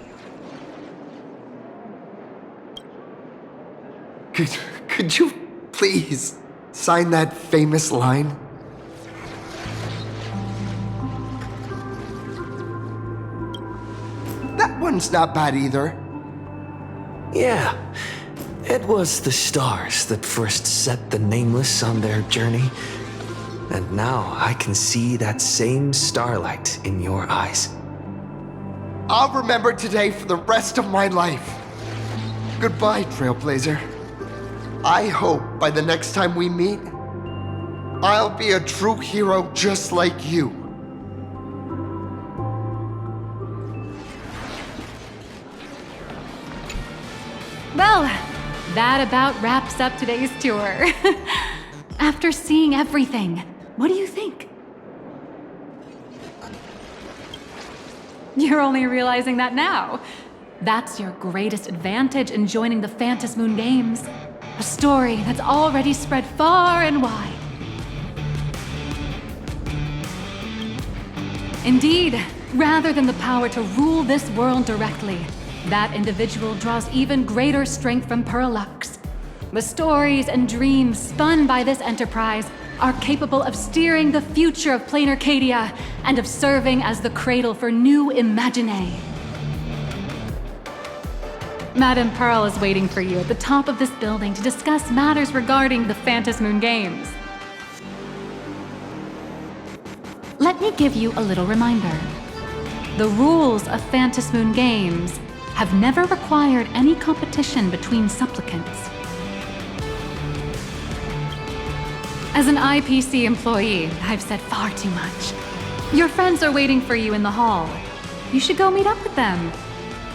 F: Could you please sign that famous line? That one's not bad either.
H: Yeah, it was the stars that first set the Nameless on their journey. And now I can see that same starlight in your eyes.
F: I'll remember today for the rest of my life. Goodbye, Trailblazer. I hope by the next time we meet, I'll be a true hero just like you.
C: Well, that about wraps up today's tour. After seeing everything, what do you think? You're only realizing that now. That's your greatest advantage in joining the Phantasm Moon Games. A story that's already spread far and wide. Indeed, rather than the power to rule this world directly, that individual draws even greater strength from Perlux. The stories and dreams spun by this enterprise are capable of steering the future of Plain Arcadia and of serving as the cradle for new Imaginae. Madame Pearl is waiting for you at the top of this building to discuss matters regarding the Phantasm Moon Games. Let me give you a little reminder. The rules of Phantasm Moon Games have never required any competition between supplicants. As an IPC employee, I've said far too much. Your friends are waiting for you in the hall. You should go meet up with them.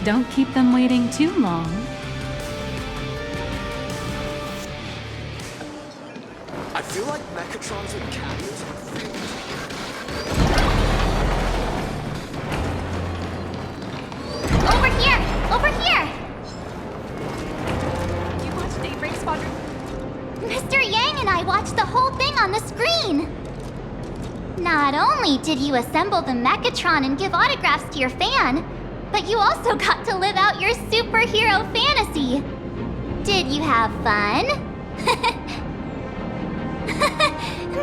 C: Don't keep them waiting too long.
H: I feel like Mechatrons and captains are
A: Over here! Over here!
G: You watched Daybreak Squadron?
A: Mr. Yang and I watched the whole thing on the screen! Not only did you assemble the Mechatron and give autographs to your fan, but you also got to live out your superhero fantasy. Did you have fun?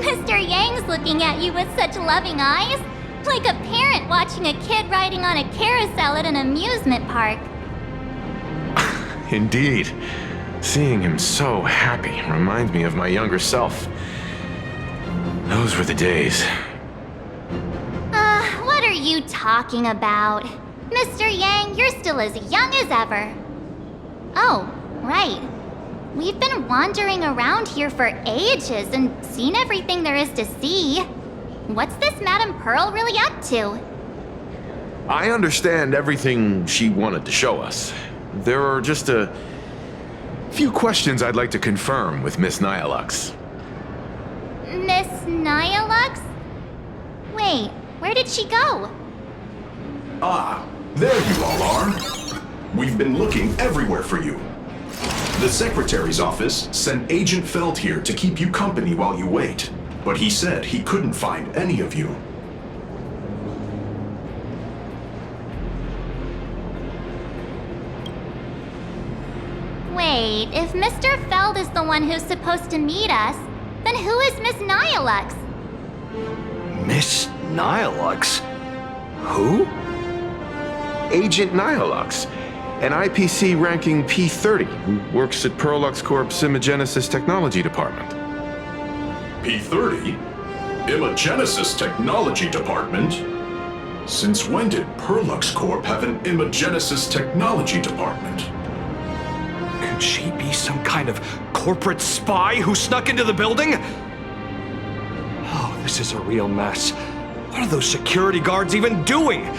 A: Mr. Yang's looking at you with such loving eyes, like a parent watching a kid riding on a carousel at an amusement park.
B: Indeed. Seeing him so happy reminds me of my younger self. Those were the days.
A: What are you talking about? Mr. Yang, you're still as young as ever. Oh, right. We've been wandering around here for ages and seen everything there is to see. What's this Madame Pearl really up to?
B: I understand everything she wanted to show us. There are just a few questions I'd like to confirm with Miss Nihilux.
A: Miss Nihilux? Wait, where did she go?
L: Ah, there you all are. We've been looking everywhere for you. The Secretary's office sent Agent Feld here to keep you company while you wait, but he said he couldn't find any of you.
A: Wait, if Mr. Feld is the one who's supposed to meet us, then who is Miss Nihilux?
H: Miss Nihilux? Who?
B: Agent Nihilux, an IPC ranking P30 who works at Perlux Corp's Imagenesis Technology Department.
L: P30? Imagenesis Technology Department? Since when did Perlux Corp have an Imagenesis Technology Department?
E: Could she be some kind of corporate spy who snuck into the building? Oh, this is a real mess. What are those security guards even doing?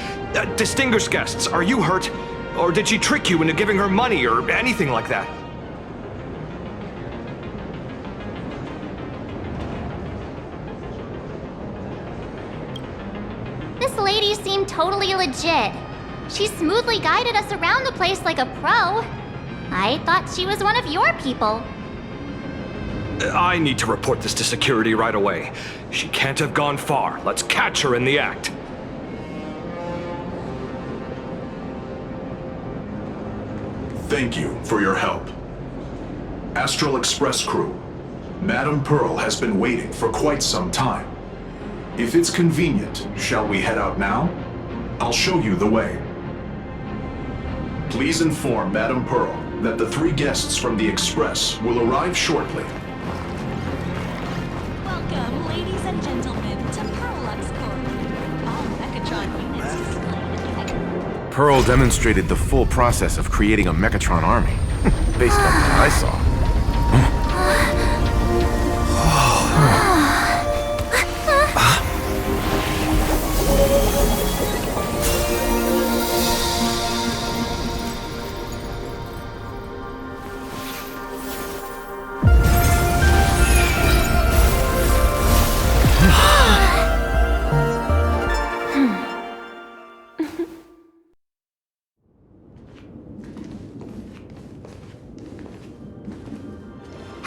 E: Distinguished guests, are you hurt? Or did she trick you into giving her money or anything like that?
A: This lady seemed totally legit. She smoothly guided us around the place like a pro. I thought she was one of your people.
E: I need to report this to security right away. She can't have gone far. Let's catch her in the act.
L: Thank you for your help. Astral Express crew, Madame Pearl has been waiting for quite some time. If it's convenient, shall we head out now? I'll show you the way. Please inform Madame Pearl that the 3 guests from the Express will arrive shortly.
G: Welcome, ladies and gentlemen, to Perlux Corp. All Mechatron units displayed.
B: Pearl demonstrated the full process of creating a Mechatron army, based on what I saw.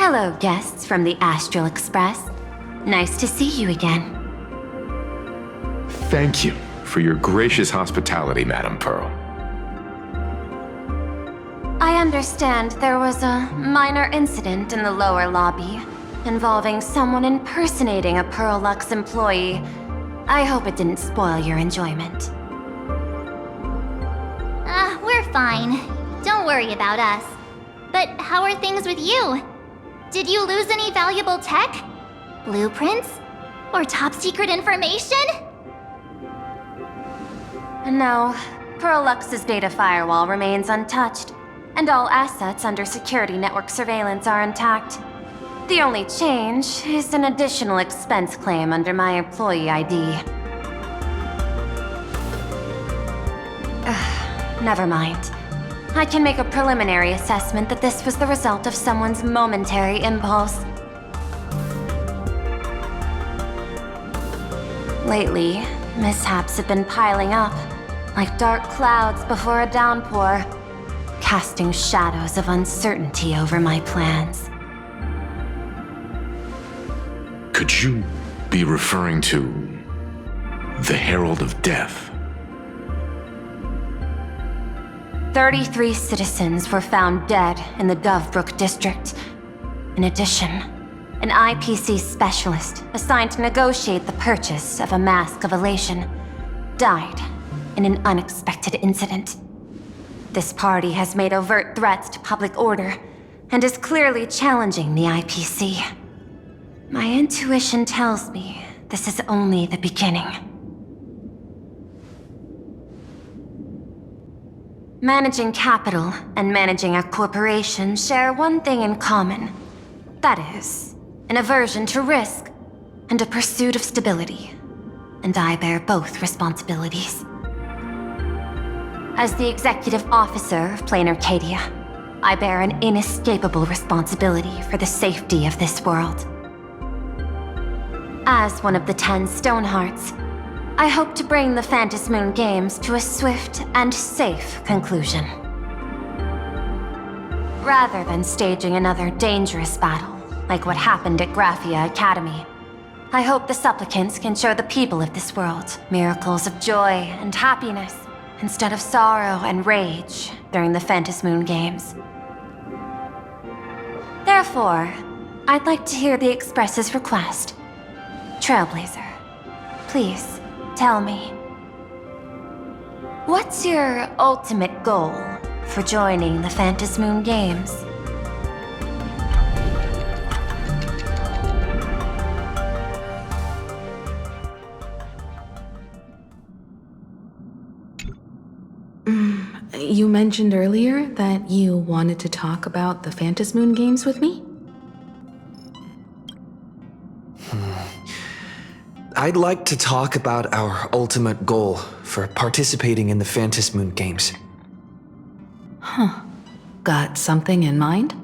O: Hello, guests from the Astral Express. Nice to see you again.
B: Thank you for your gracious hospitality, Madam Pearl.
O: I understand there was a minor incident in the lower lobby involving someone impersonating a Pearl Lux employee. I hope it didn't spoil your enjoyment.
A: We're fine. Don't worry about us. But how are things with you? Did you lose any valuable tech? Blueprints? Or top secret information?
O: No, Pearl Lux's data firewall remains untouched, and all assets under security network surveillance are intact. The only change is an additional expense claim under my employee ID. Never mind. I can make a preliminary assessment that this was the result of someone's momentary impulse. Lately, mishaps have been piling up, like dark clouds before a downpour, casting shadows of uncertainty over my plans.
B: Could you be referring to the Herald of Death?
O: 33 citizens were found dead in the Dovebrook district. In addition, an IPC specialist assigned to negotiate the purchase of a Mask of Elation died in an unexpected incident. This party has made overt threats to public order and is clearly challenging the IPC. My intuition tells me this is only the beginning. Managing capital and managing a corporation share one thing in common. That is, an aversion to risk and a pursuit of stability. And I bear both responsibilities. As the executive officer of Plain Arcadia, I bear an inescapable responsibility for the safety of this world. As one of the 10 Stonehearts, I hope to bring the Phantasm Moon Games to a swift and safe conclusion. Rather than staging another dangerous battle, like what happened at Graphia Academy, I hope the supplicants can show the people of this world miracles of joy and happiness, instead of sorrow and rage during the Phantasm Moon Games. Therefore, I'd like to hear the Express's request. Trailblazer, please, tell me. What's your ultimate goal for joining the Phantasm Moon Games?
C: You mentioned earlier that you wanted to talk about the Phantasm Moon Games with me?
H: I'd like to talk about our ultimate goal for participating in the Phantasm Moon Games.
C: Huh. Got something in mind?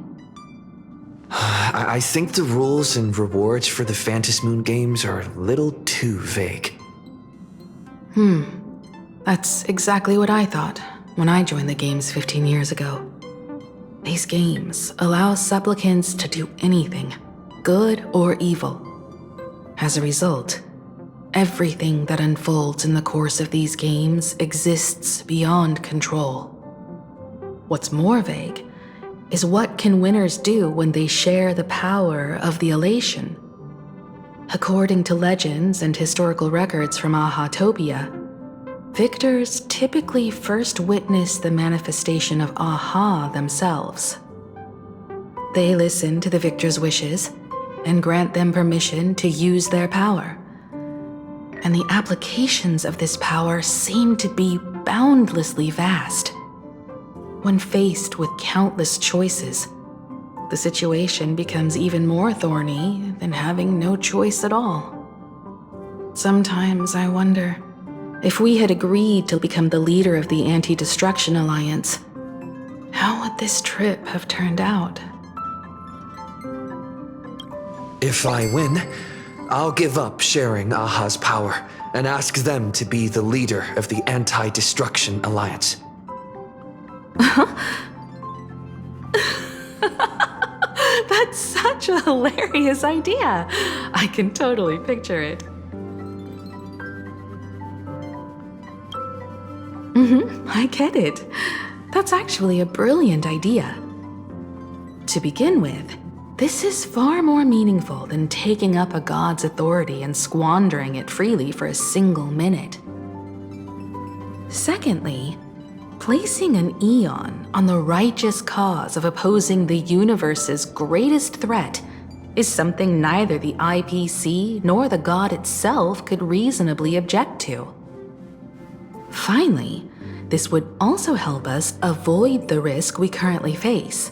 H: I think the rules and rewards for the Phantasm Moon Games are a little too vague.
C: That's exactly what I thought when I joined the games 15 years ago. These games allow supplicants to do anything, good or evil. As a result, everything that unfolds in the course of these games exists beyond control. What's more vague is what can winners do when they share the power of the elation. According to legends and historical records from Ahatopia, victors typically first witness the manifestation of Aha themselves. They listen to the victor's wishes and grant them permission to use their power. And the applications of this power seem to be boundlessly vast. When faced with countless choices, the situation becomes even more thorny than having no choice at all. Sometimes I wonder, if we had agreed to become the leader of the Anti-Destruction Alliance, how would this trip have turned out?
H: If I win, I'll give up sharing Aha's power and ask them to be the leader of the Anti-Destruction Alliance.
P: That's such a hilarious idea. I can totally picture it. I get it. That's actually a brilliant idea. To begin with, this is far more meaningful than taking up a god's authority and squandering it freely for a single minute. Secondly, placing an Eon on the righteous cause of opposing the universe's greatest threat is something neither the IPC nor the god itself could reasonably object to. Finally, this would also help us avoid the risk we currently face,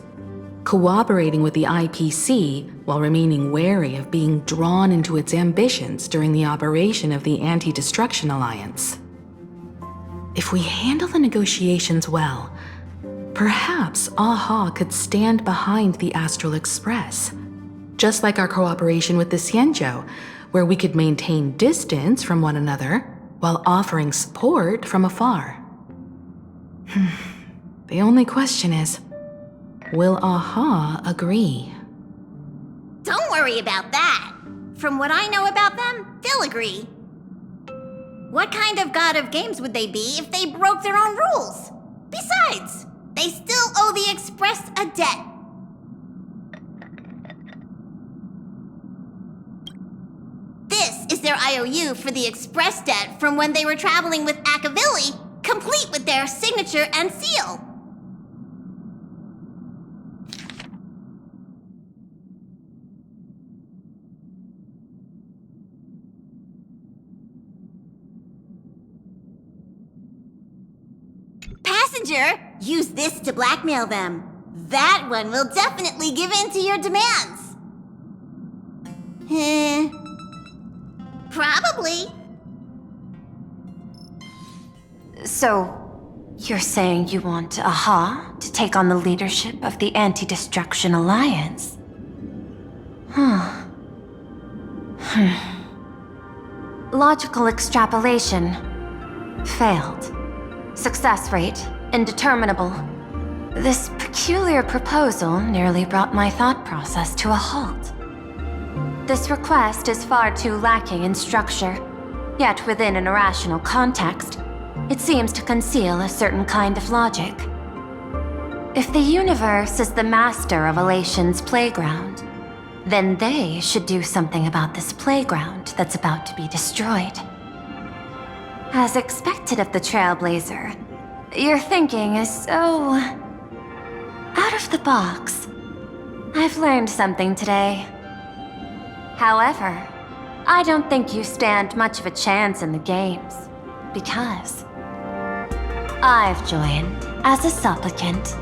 P: cooperating with the IPC while remaining wary of being drawn into its ambitions during the operation of the Anti-Destruction Alliance. If we handle the negotiations well, perhaps AHA could stand behind the Astral Express, just like our cooperation with the Xianzhou, where we could maintain distance from one another while offering support from afar. The only question is, will AHA agree?
Q: Don't worry about that. From what I know about them, they'll agree. What kind of god of games would they be if they broke their own rules? Besides, they still owe the Express a debt. This is their IOU for the Express debt from when they were traveling with Akavilli, complete with their signature and seal. Passenger, use this to blackmail them. That one will definitely give in to your demands. Probably.
O: So, you're saying you want AHA to take on the leadership of the Anti-Destruction Alliance? Logical extrapolation. Failed. Success rate indeterminable. This peculiar proposal nearly brought my thought process to a halt. This request is far too lacking in structure, yet within an irrational context, it seems to conceal a certain kind of logic. If the universe is the master of Elation's playground, then they should do something about this playground that's about to be destroyed. As expected of the Trailblazer, your thinking is so out of the box. I've learned something today. However, I don't think you stand much of a chance in the games, because I've joined as a supplicant.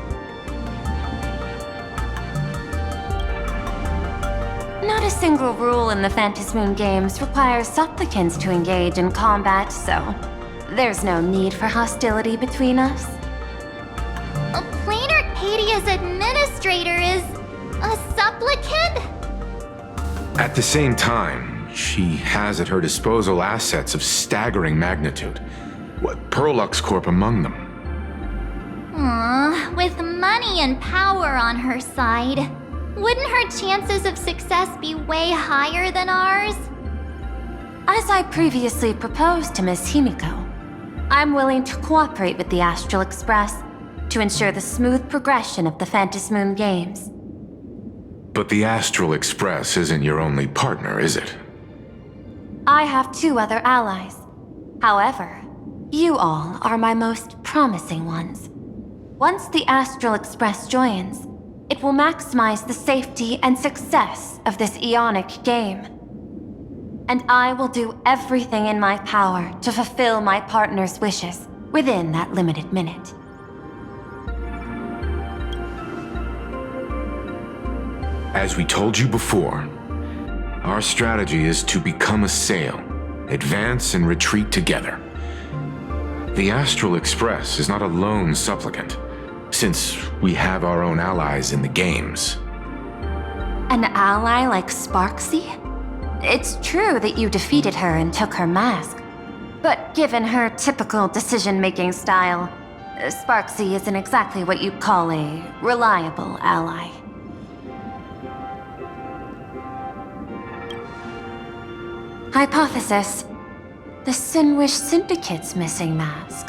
O: Not a single rule in the Phantasmoon games requires supplicants to engage in combat, so there's no need for hostility between us.
A: Plain Arcadia's administrator is a supplicant?
B: At the same time, she has at her disposal assets of staggering magnitude. What, Perlux Corp among them.
A: With money and power on her side, wouldn't her chances of success be way higher than ours?
O: As I previously proposed to Miss Himiko, I'm willing to cooperate with the Astral Express to ensure the smooth progression of the Phantasmoon games.
B: But the Astral Express isn't your only partner, is it?
O: I have 2 other allies. However, you all are my most promising ones. Once the Astral Express joins, it will maximize the safety and success of this Ionic game. And I will do everything in my power to fulfill my partner's wishes within that limited minute.
B: As we told you before, our strategy is to become a sail, advance and retreat together. The Astral Express is not a lone supplicant, since we have our own allies in the games.
O: An ally like Sparksy? It's true that you defeated her and took her mask, but given her typical decision-making style, Sparksy isn't exactly what you'd call a reliable ally. Hypothesis. The Sinwish Syndicate's missing mask.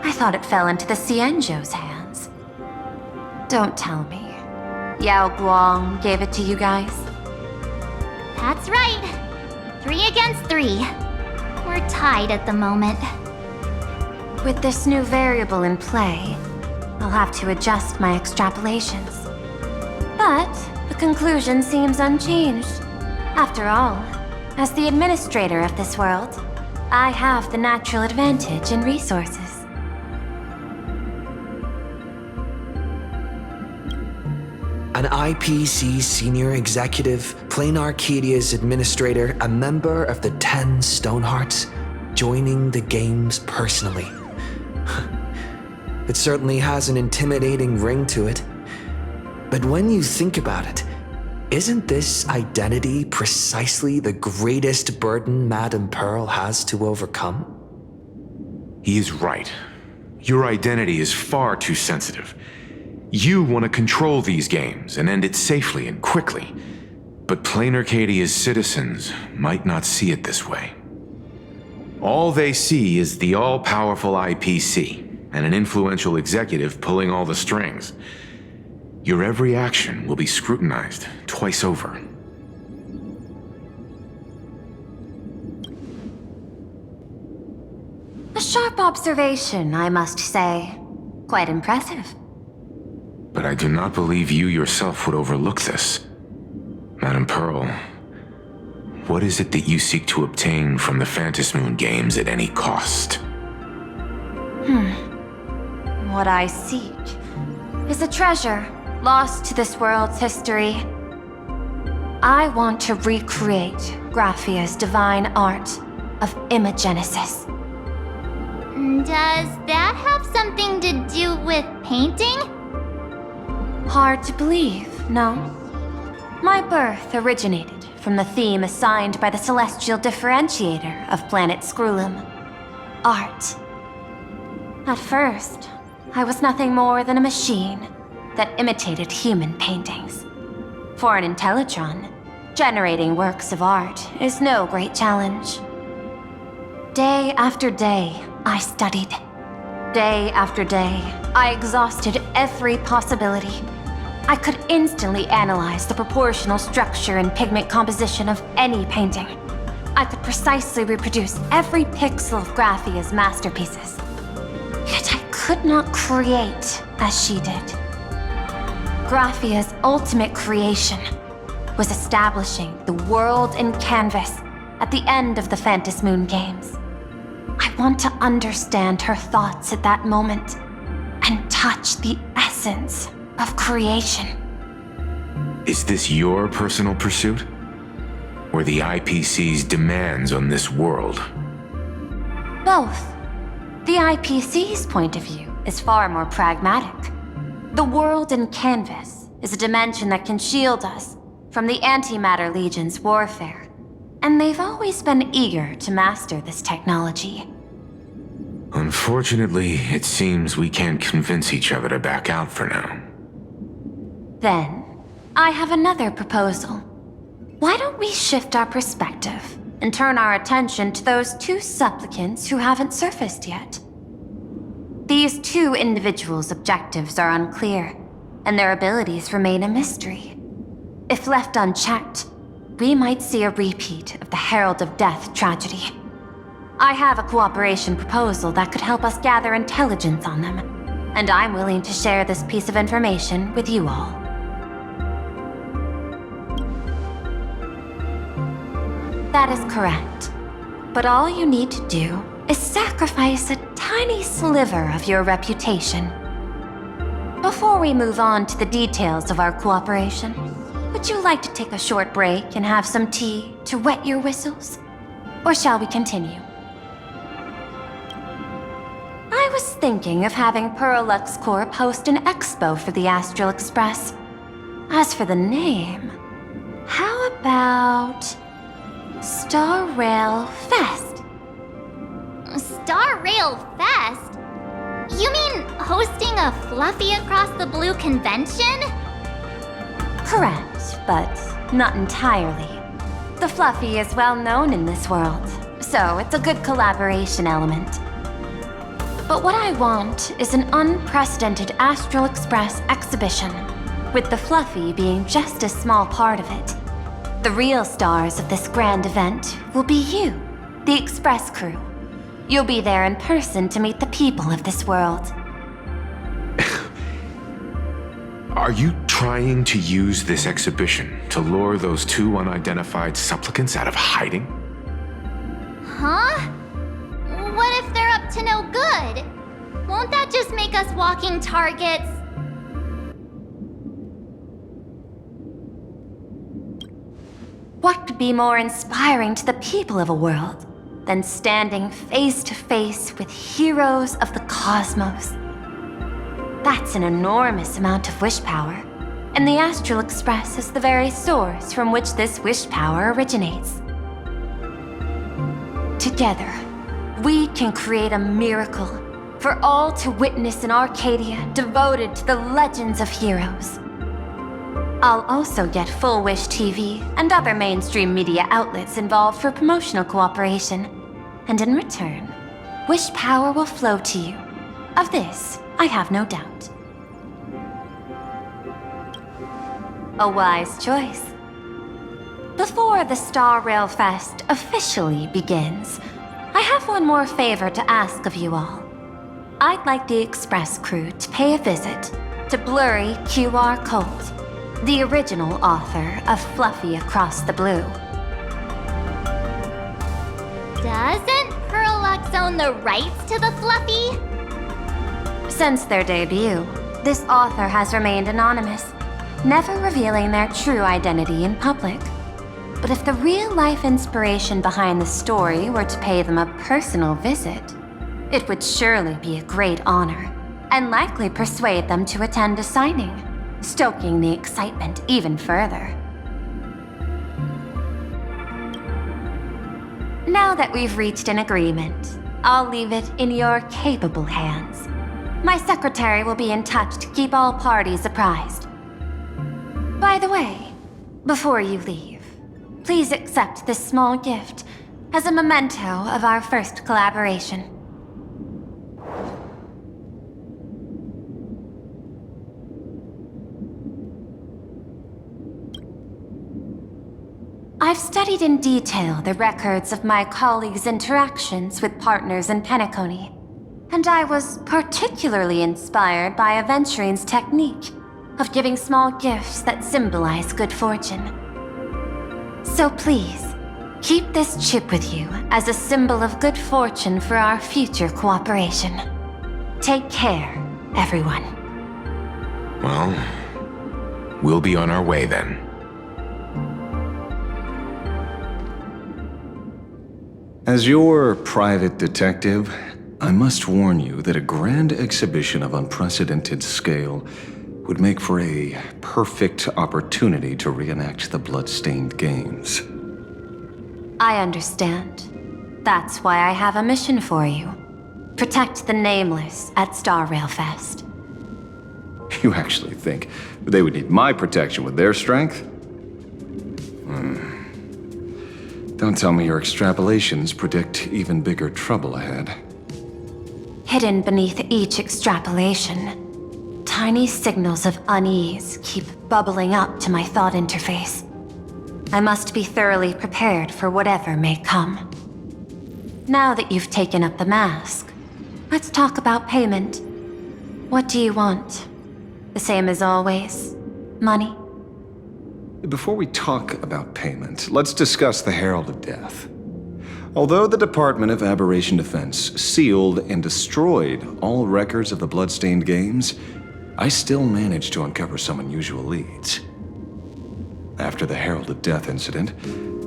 O: I thought it fell into the Xianzhou's hands. Don't tell me. Yao Guang gave it to you guys?
A: That's right. 3 against 3. We're tied at the moment.
O: With this new variable in play, I'll have to adjust my extrapolations. But the conclusion seems unchanged. After all, as the administrator of this world, I have the natural advantage in resources.
H: An IPC senior executive, Plain Arcadia's administrator, a member of the 10 Stonehearts, joining the games personally. It certainly has an intimidating ring to it. But when you think about it, isn't this identity precisely the greatest burden Madame Pearl has to overcome?
B: He is right. Your identity is far too sensitive. You want to control these games and end it safely and quickly. But Plain Arcadia's citizens might not see it this way. All they see is the all-powerful IPC and an influential executive pulling all the strings. Your every action will be scrutinized twice over.
O: A sharp observation, I must say. Quite impressive.
B: But I do not believe you yourself would overlook this. Madame Pearl, what is it that you seek to obtain from the Phantasmoon games at any cost?
O: What I seek is a treasure lost to this world's history. I want to recreate Graphia's divine art of imagenesis.
A: Does that have something to do with painting?
O: Hard to believe, no? My birth originated from the theme assigned by the celestial differentiator of planet Scrulum, art. At first, I was nothing more than a machine that imitated human paintings. For an Intellitron, generating works of art is no great challenge. Day after day, I studied. Day after day, I exhausted every possibility. I could instantly analyze the proportional structure and pigment composition of any painting. I could precisely reproduce every pixel of Graphia's masterpieces. Yet I could not create as she did. Graphia's ultimate creation was establishing the world in canvas at the end of the Phantasmoon games. I want to understand her thoughts at that moment and touch the essence of creation.
B: Is this your personal pursuit? Or the IPC's demands on this world?
O: Both. The IPC's point of view is far more pragmatic. The world in canvas is a dimension that can shield us from the Antimatter Legion's warfare, and they've always been eager to master this technology.
B: Unfortunately, it seems we can't convince each other to back out for now.
O: Then, I have another proposal. Why don't we shift our perspective and turn our attention to those 2 supplicants who haven't surfaced yet? These 2 individuals' objectives are unclear, and their abilities remain a mystery. If left unchecked, we might see a repeat of the Herald of Death tragedy. I have a cooperation proposal that could help us gather intelligence on them, and I'm willing to share this piece of information with you all. That is correct. But all you need to do is sacrifice a tiny sliver of your reputation. Before we move on to the details of our cooperation, would you like to take a short break and have some tea to wet your whistles? Or shall we continue? I was thinking of having Pearl-Lux Corp host an expo for the Astral Express. As for the name, how about Star Rail Fest?
A: Star Rail Fest? You mean hosting a Fluffy Across the Blue convention?
O: Correct, but not entirely. The Fluffy is well known in this world, so it's a good collaboration element. But what I want is an unprecedented Astral Express exhibition, with the Fluffy being just a small part of it. The real stars of this grand event will be you, the Express crew. You'll be there in person to meet the people of this world.
B: Are you trying to use this exhibition to lure those two unidentified supplicants out of hiding?
A: Huh? What if they're up to no good? Won't that just make us walking targets?
O: What could be more inspiring to the people of a world than standing face to face with heroes of the cosmos? That's an enormous amount of wish power, and the Astral Express is the very source from which this wish power originates. Together, we can create a miracle for all to witness in Arcadia devoted to the legends of heroes. I'll also get Full Wish TV and other mainstream media outlets involved for promotional cooperation. And in return, wish power will flow to you. Of this, I have no doubt. A wise choice. Before the Star Rail Fest officially begins, I have one more favor to ask of you all. I'd like the Express crew to pay a visit to Blurry QR Colt, the original author of Fluffy Across the Blue.
A: Doesn't Pearlux own the rights to the Fluffy?
O: Since their debut, this author has remained anonymous, never revealing their true identity in public. But if the real-life inspiration behind the story were to pay them a personal visit, it would surely be a great honor, and likely persuade them to attend a signing, stoking the excitement even further. Now that we've reached an agreement, I'll leave it in your capable hands. My secretary will be in touch to keep all parties apprised. By the way, before you leave, please accept this small gift as a memento of our first collaboration. I've studied in detail the records of my colleagues' interactions with partners in Penacony, and I was particularly inspired by Aventurine's technique of giving small gifts that symbolize good fortune. So please, keep this chip with you as a symbol of good fortune for our future cooperation. Take care, everyone.
B: Well, we'll be on our way then.
R: As your private detective, I must warn you that a grand exhibition of unprecedented scale would make for a perfect opportunity to reenact the blood-stained games.
O: I understand. That's why I have a mission for you. Protect the Nameless at Star Rail Fest.
R: You actually think they would need my protection with their strength? Don't tell me your extrapolations predict even bigger trouble ahead.
O: Hidden beneath each extrapolation, tiny signals of unease keep bubbling up to my thought interface. I must be thoroughly prepared for whatever may come. Now that you've taken up the mask, let's talk about payment. What do you want? The same as always? Money?
R: Before we talk about payment, let's discuss the Herald of Death. Although the Department of Aberration Defense sealed and destroyed all records of the blood-stained games, I still managed to uncover some unusual leads. After the Herald of Death incident,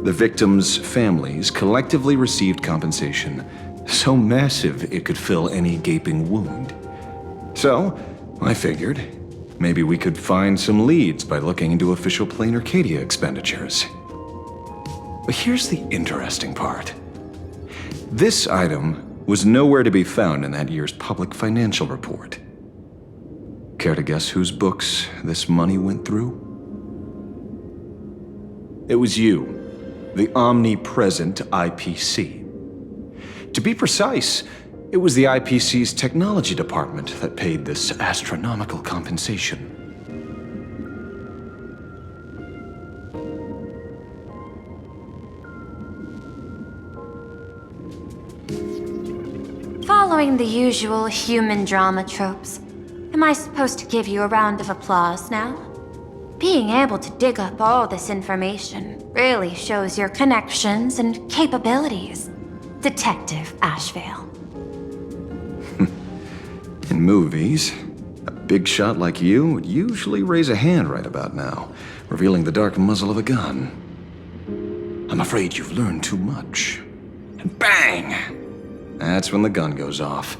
R: the victims' families collectively received compensation so massive it could fill any gaping wound. So, I figured, maybe we could find some leads by looking into official Plain Arcadia expenditures. But here's the interesting part. This item was nowhere to be found in that year's public financial report. Care to guess whose books this money went through? It was you. the omnipresent IPC. To be precise, it was the IPC's technology department that paid this astronomical compensation.
O: Following the usual human drama tropes, am I supposed to give you a round of applause now? Being able to dig up all this information really shows your connections and capabilities, Detective Ashvale.
R: In movies, a big shot like you would usually raise a hand right about now, revealing the dark muzzle of a gun. I'm afraid you've learned too much. And bang! That's when the gun goes off.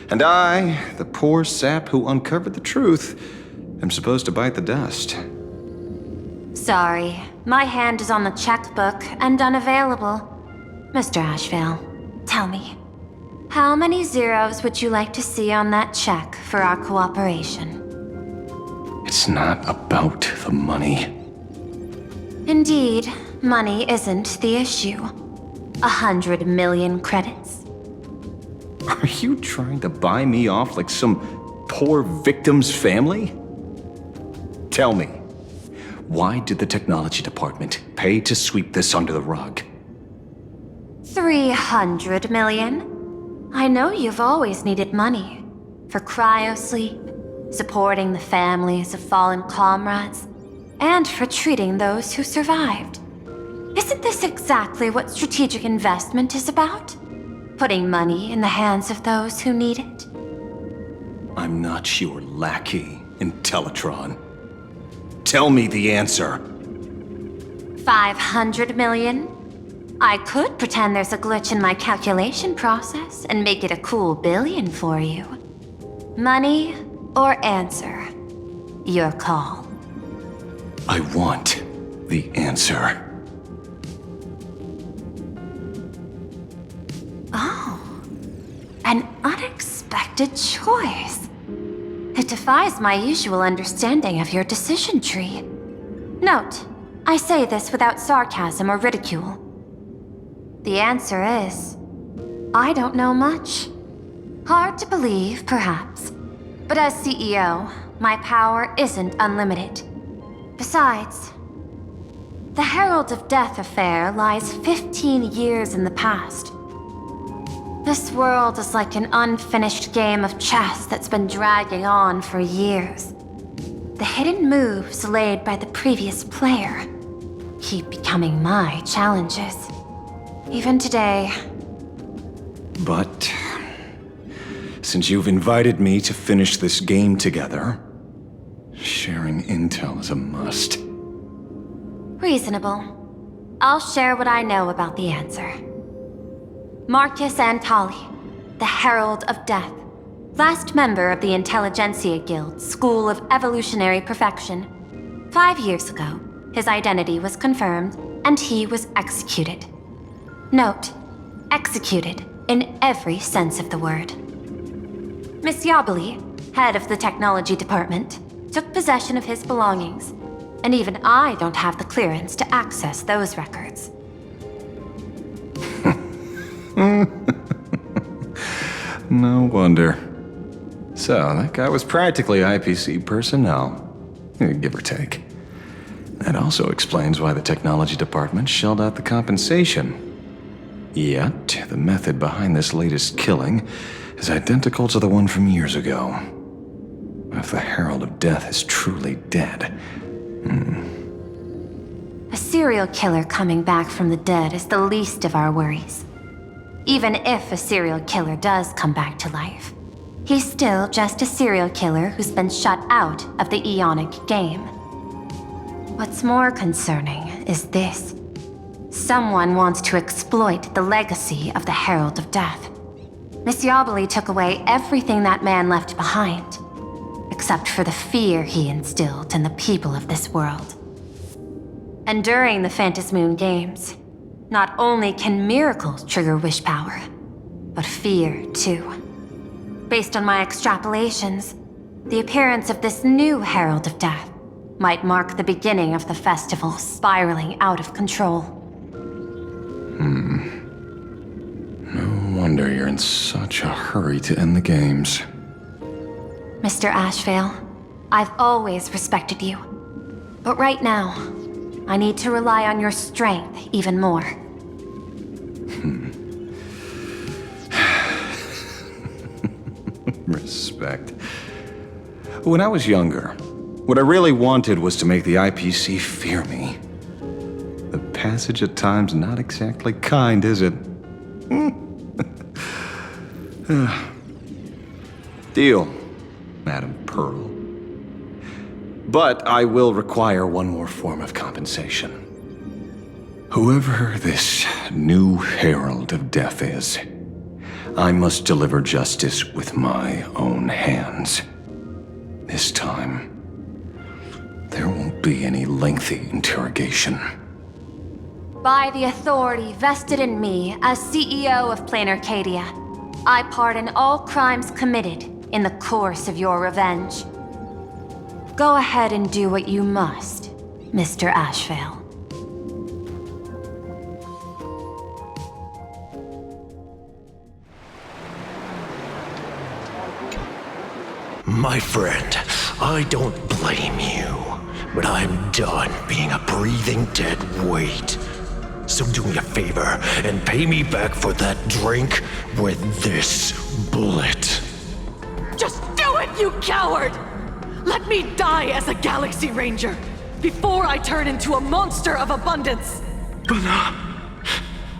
R: And I, the poor sap who uncovered the truth, am supposed to bite the dust.
O: Sorry, my hand is on the checkbook and unavailable. Mr. Ashvale, tell me, how many zeros would you like to see on that check for our cooperation?
R: It's not about the money.
O: Indeed, money isn't the issue. 100 million credits.
R: Are you trying to buy me off like some poor victim's family? Tell me, why did the technology department pay to sweep this under the rug?
O: 300 million? I know you've always needed money. For cryosleep, supporting the families of fallen comrades, and for treating those who survived. Isn't this exactly what strategic investment is about? Putting money in the hands of those who need it?
R: I'm not your lackey, Intellitron. Tell me the answer.
O: 500 million? I could pretend there's a glitch in my calculation process and make it a cool billion for you. Money or answer? Your call.
R: I want the answer.
O: Oh, an unexpected choice. It defies my usual understanding of your decision tree. Note, I say this without sarcasm or ridicule. The answer is, I don't know much. Hard to believe, perhaps. But as CEO, my power isn't unlimited. Besides, the Herald of Death affair lies 15 years in the past. This world is like an unfinished game of chess that's been dragging on for years. The hidden moves laid by the previous player keep becoming my challenges. Even today.
R: But since you've invited me to finish this game together, sharing intel is a must.
O: Reasonable. I'll share what I know about the answer. Marcus Antali, the Herald of Death, last member of the Intelligentsia Guild's School of Evolutionary Perfection. 5 years ago, his identity was confirmed, and he was executed. Note, executed in every sense of the word. Miss Yabali, head of the technology department, took possession of his belongings, and even I don't have the clearance to access those records.
R: No wonder. So, that guy was practically IPC personnel, give or take. That also explains why the technology department shelled out the compensation. Yet, the method behind this latest killing is identical to the one from years ago. If the Herald of Death is truly dead...
O: A serial killer coming back from the dead is the least of our worries. Even if a serial killer does come back to life, he's still just a serial killer who's been shut out of the Ionic game. What's more concerning is this. Someone wants to exploit the legacy of the Herald of Death. Miss Yabali took away everything that man left behind, except for the fear he instilled in the people of this world. And during the Phantasmoon Games, not only can miracles trigger wish power, but fear too. Based on my extrapolations, the appearance of this new Herald of Death might mark the beginning of the festival spiraling out of control.
R: No wonder you're in such a hurry to end the games.
O: Mr. Ashvale, I've always respected you. But right now, I need to rely on your strength even more.
R: Respect. When I was younger, what I really wanted was to make the IPC fear me. The passage at time's not exactly kind, is it? Deal, Madam Pearl. But I will require one more form of compensation. Whoever this new Herald of Death is, I must deliver justice with my own hands. This time, there won't be any lengthy interrogation.
O: By the authority vested in me as CEO of Plain Arcadia, I pardon all crimes committed in the course of your revenge. Go ahead and do what you must, Mr. Ashvale.
S: My friend, I don't blame you, but I'm done being a breathing dead weight. So do me a favor and pay me back for that drink with this bullet.
T: Just do it, you coward! Let me die as a Galaxy Ranger before I turn into a monster of abundance!
S: But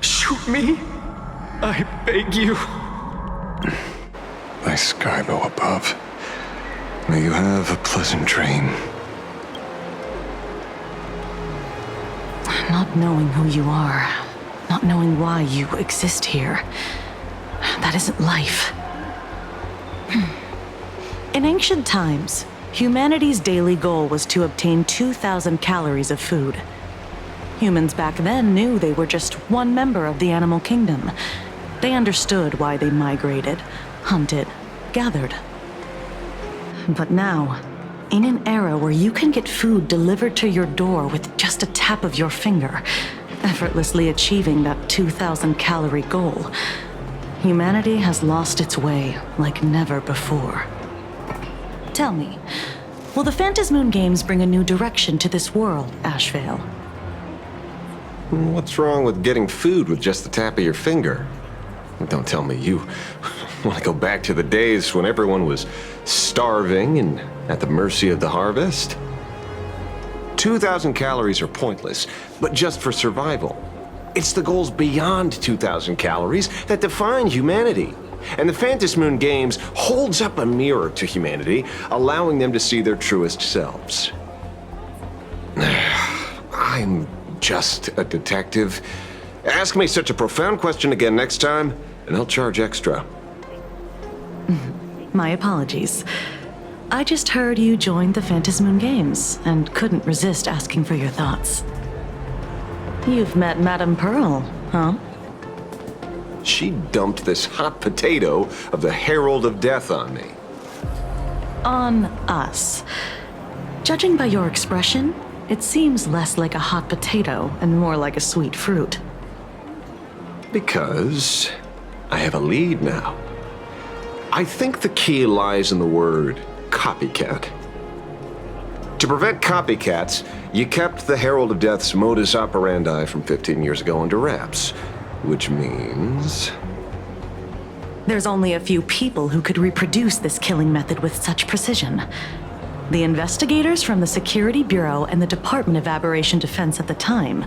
S: shoot me, I beg you.
R: Thy Skybow above. May you have a pleasant dream.
P: Not knowing who you are, not knowing why you exist here, that isn't life.
U: In ancient times, humanity's daily goal was to obtain 2,000 calories of food. Humans back then knew they were just one member of the animal kingdom. They understood why they migrated, hunted, gathered. But now, in an era where you can get food delivered to your door with just a tap of your finger, effortlessly achieving that 2,000 calorie goal, humanity has lost its way like never before. Tell me, will the Phantasmoon Games bring a new direction to this world, Ashvale?
V: What's wrong with getting food with just the tap of your finger? Don't tell me you want to go back to the days when everyone was starving and at the mercy of the harvest? 2,000 calories are pointless, but just for survival. It's the goals beyond 2,000 calories that define humanity. And the Phantasmoon Games holds up a mirror to humanity, allowing them to see their truest selves. I'm just a detective. Ask me such a profound question again next time, and I'll charge extra.
U: My apologies. I just heard you joined the Phantasmoon Games and couldn't resist asking for your thoughts. You've met Madame Pearl, huh?
V: She dumped this hot potato of the Herald of Death on me.
U: On us. Judging by your expression, it seems less like a hot potato and more like a sweet fruit.
V: Because I have a lead now. I think the key lies in the word copycat. To prevent copycats, you kept the Herald of Death's modus operandi from 15 years ago under wraps. Which means...
U: There's only a few people who could reproduce this killing method with such precision. The investigators from the Security Bureau and the Department of Aberration Defense at the time,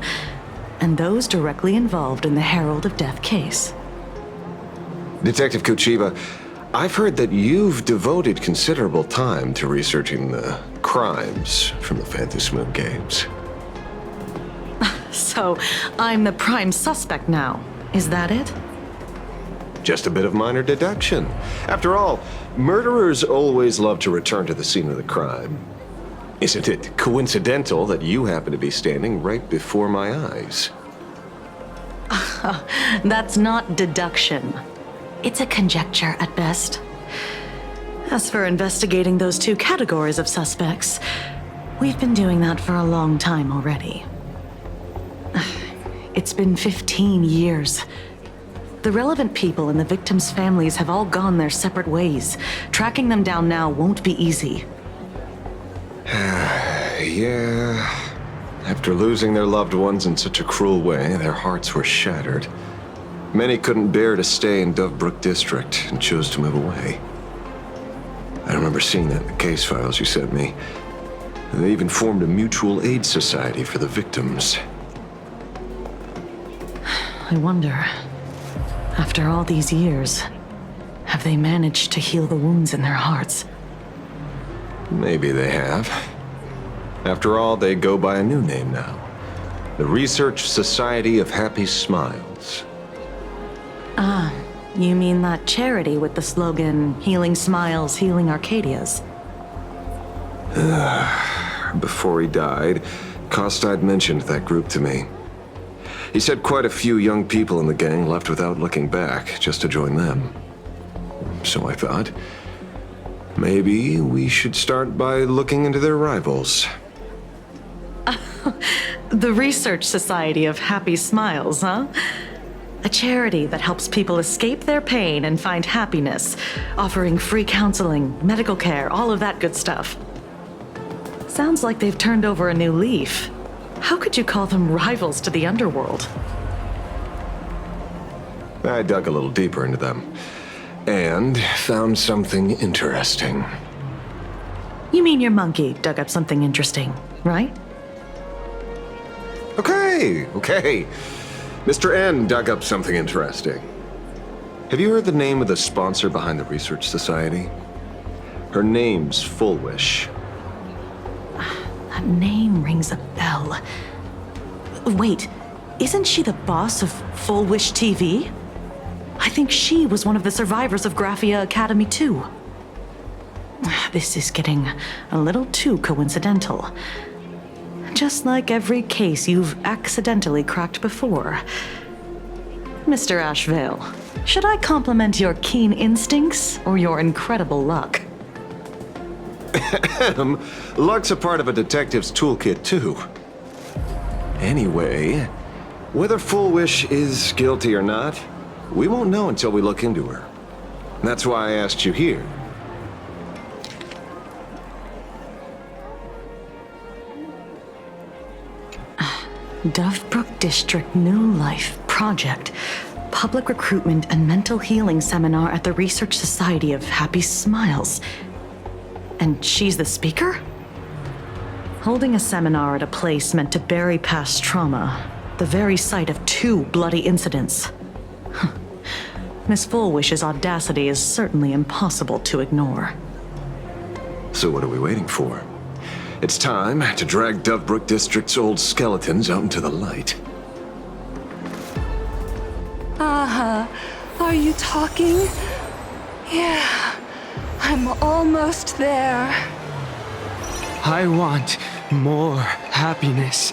U: and those directly involved in the Herald of Death case.
V: Detective Kuchiba, I've heard that you've devoted considerable time to researching the crimes from the Phantasmoon Games.
U: So, I'm the prime suspect now. Is that it?
V: Just a bit of minor deduction. After all, murderers always love to return to the scene of the crime. Isn't it coincidental that you happen to be standing right before my eyes?
U: That's not deduction. It's a conjecture at best. As for investigating those two categories of suspects, we've been doing that for a long time already. It's been 15 years. The relevant people and the victims' families have all gone their separate ways. Tracking them down now won't be easy.
V: Yeah. After losing their loved ones in such a cruel way, their hearts were shattered. Many couldn't bear to stay in Dovebrook District and chose to move away. I remember seeing that in the case files you sent me. They even formed a mutual aid society for the victims.
U: I wonder, after all these years, have they managed to heal the wounds in their hearts?
V: Maybe they have. After all, they go by a new name now. The Research Society of Happy Smiles.
U: Ah, you mean that charity with the slogan, Healing Smiles, Healing Arcadias?
V: Before he died, Kostad mentioned that group to me. He said quite a few young people in the gang left without looking back, just to join them. So I thought, maybe we should start by looking into their rivals.
U: The Research Society of Happy Smiles, huh? A charity that helps people escape their pain and find happiness, offering free counseling, medical care, all of that good stuff. Sounds like they've turned over a new leaf. How could you call them rivals to the underworld?
V: I dug a little deeper into them, and found something interesting.
U: You mean your monkey dug up something interesting, right?
V: Okay. Mr. N dug up something interesting. Have you heard the name of the sponsor behind the Research Society? Her name's Fullwish.
U: That name rings a bell. Wait, isn't she the boss of Full Wish TV? I think she was one of the survivors of Graphia Academy too. This is getting a little too coincidental. Just like every case you've accidentally cracked before. Mr. Ashvale, should I compliment your keen instincts or your incredible luck?
V: Luck's a part of a detective's toolkit, too. Anyway, whether Fullwish is guilty or not, we won't know until we look into her. That's why I asked you here.
U: Dovebrook District New Life Project. Public Recruitment and Mental Healing Seminar at the Research Society of Happy Smiles. And she's the speaker? Holding a seminar at a place meant to bury past trauma. The very site of 2 bloody incidents. Miss Fullwish's audacity is certainly impossible to ignore.
V: So what are we waiting for? It's time to drag Dovebrook District's old skeletons out into the light.
D: Are you talking? Yeah, I'm almost there.
I: I want more happiness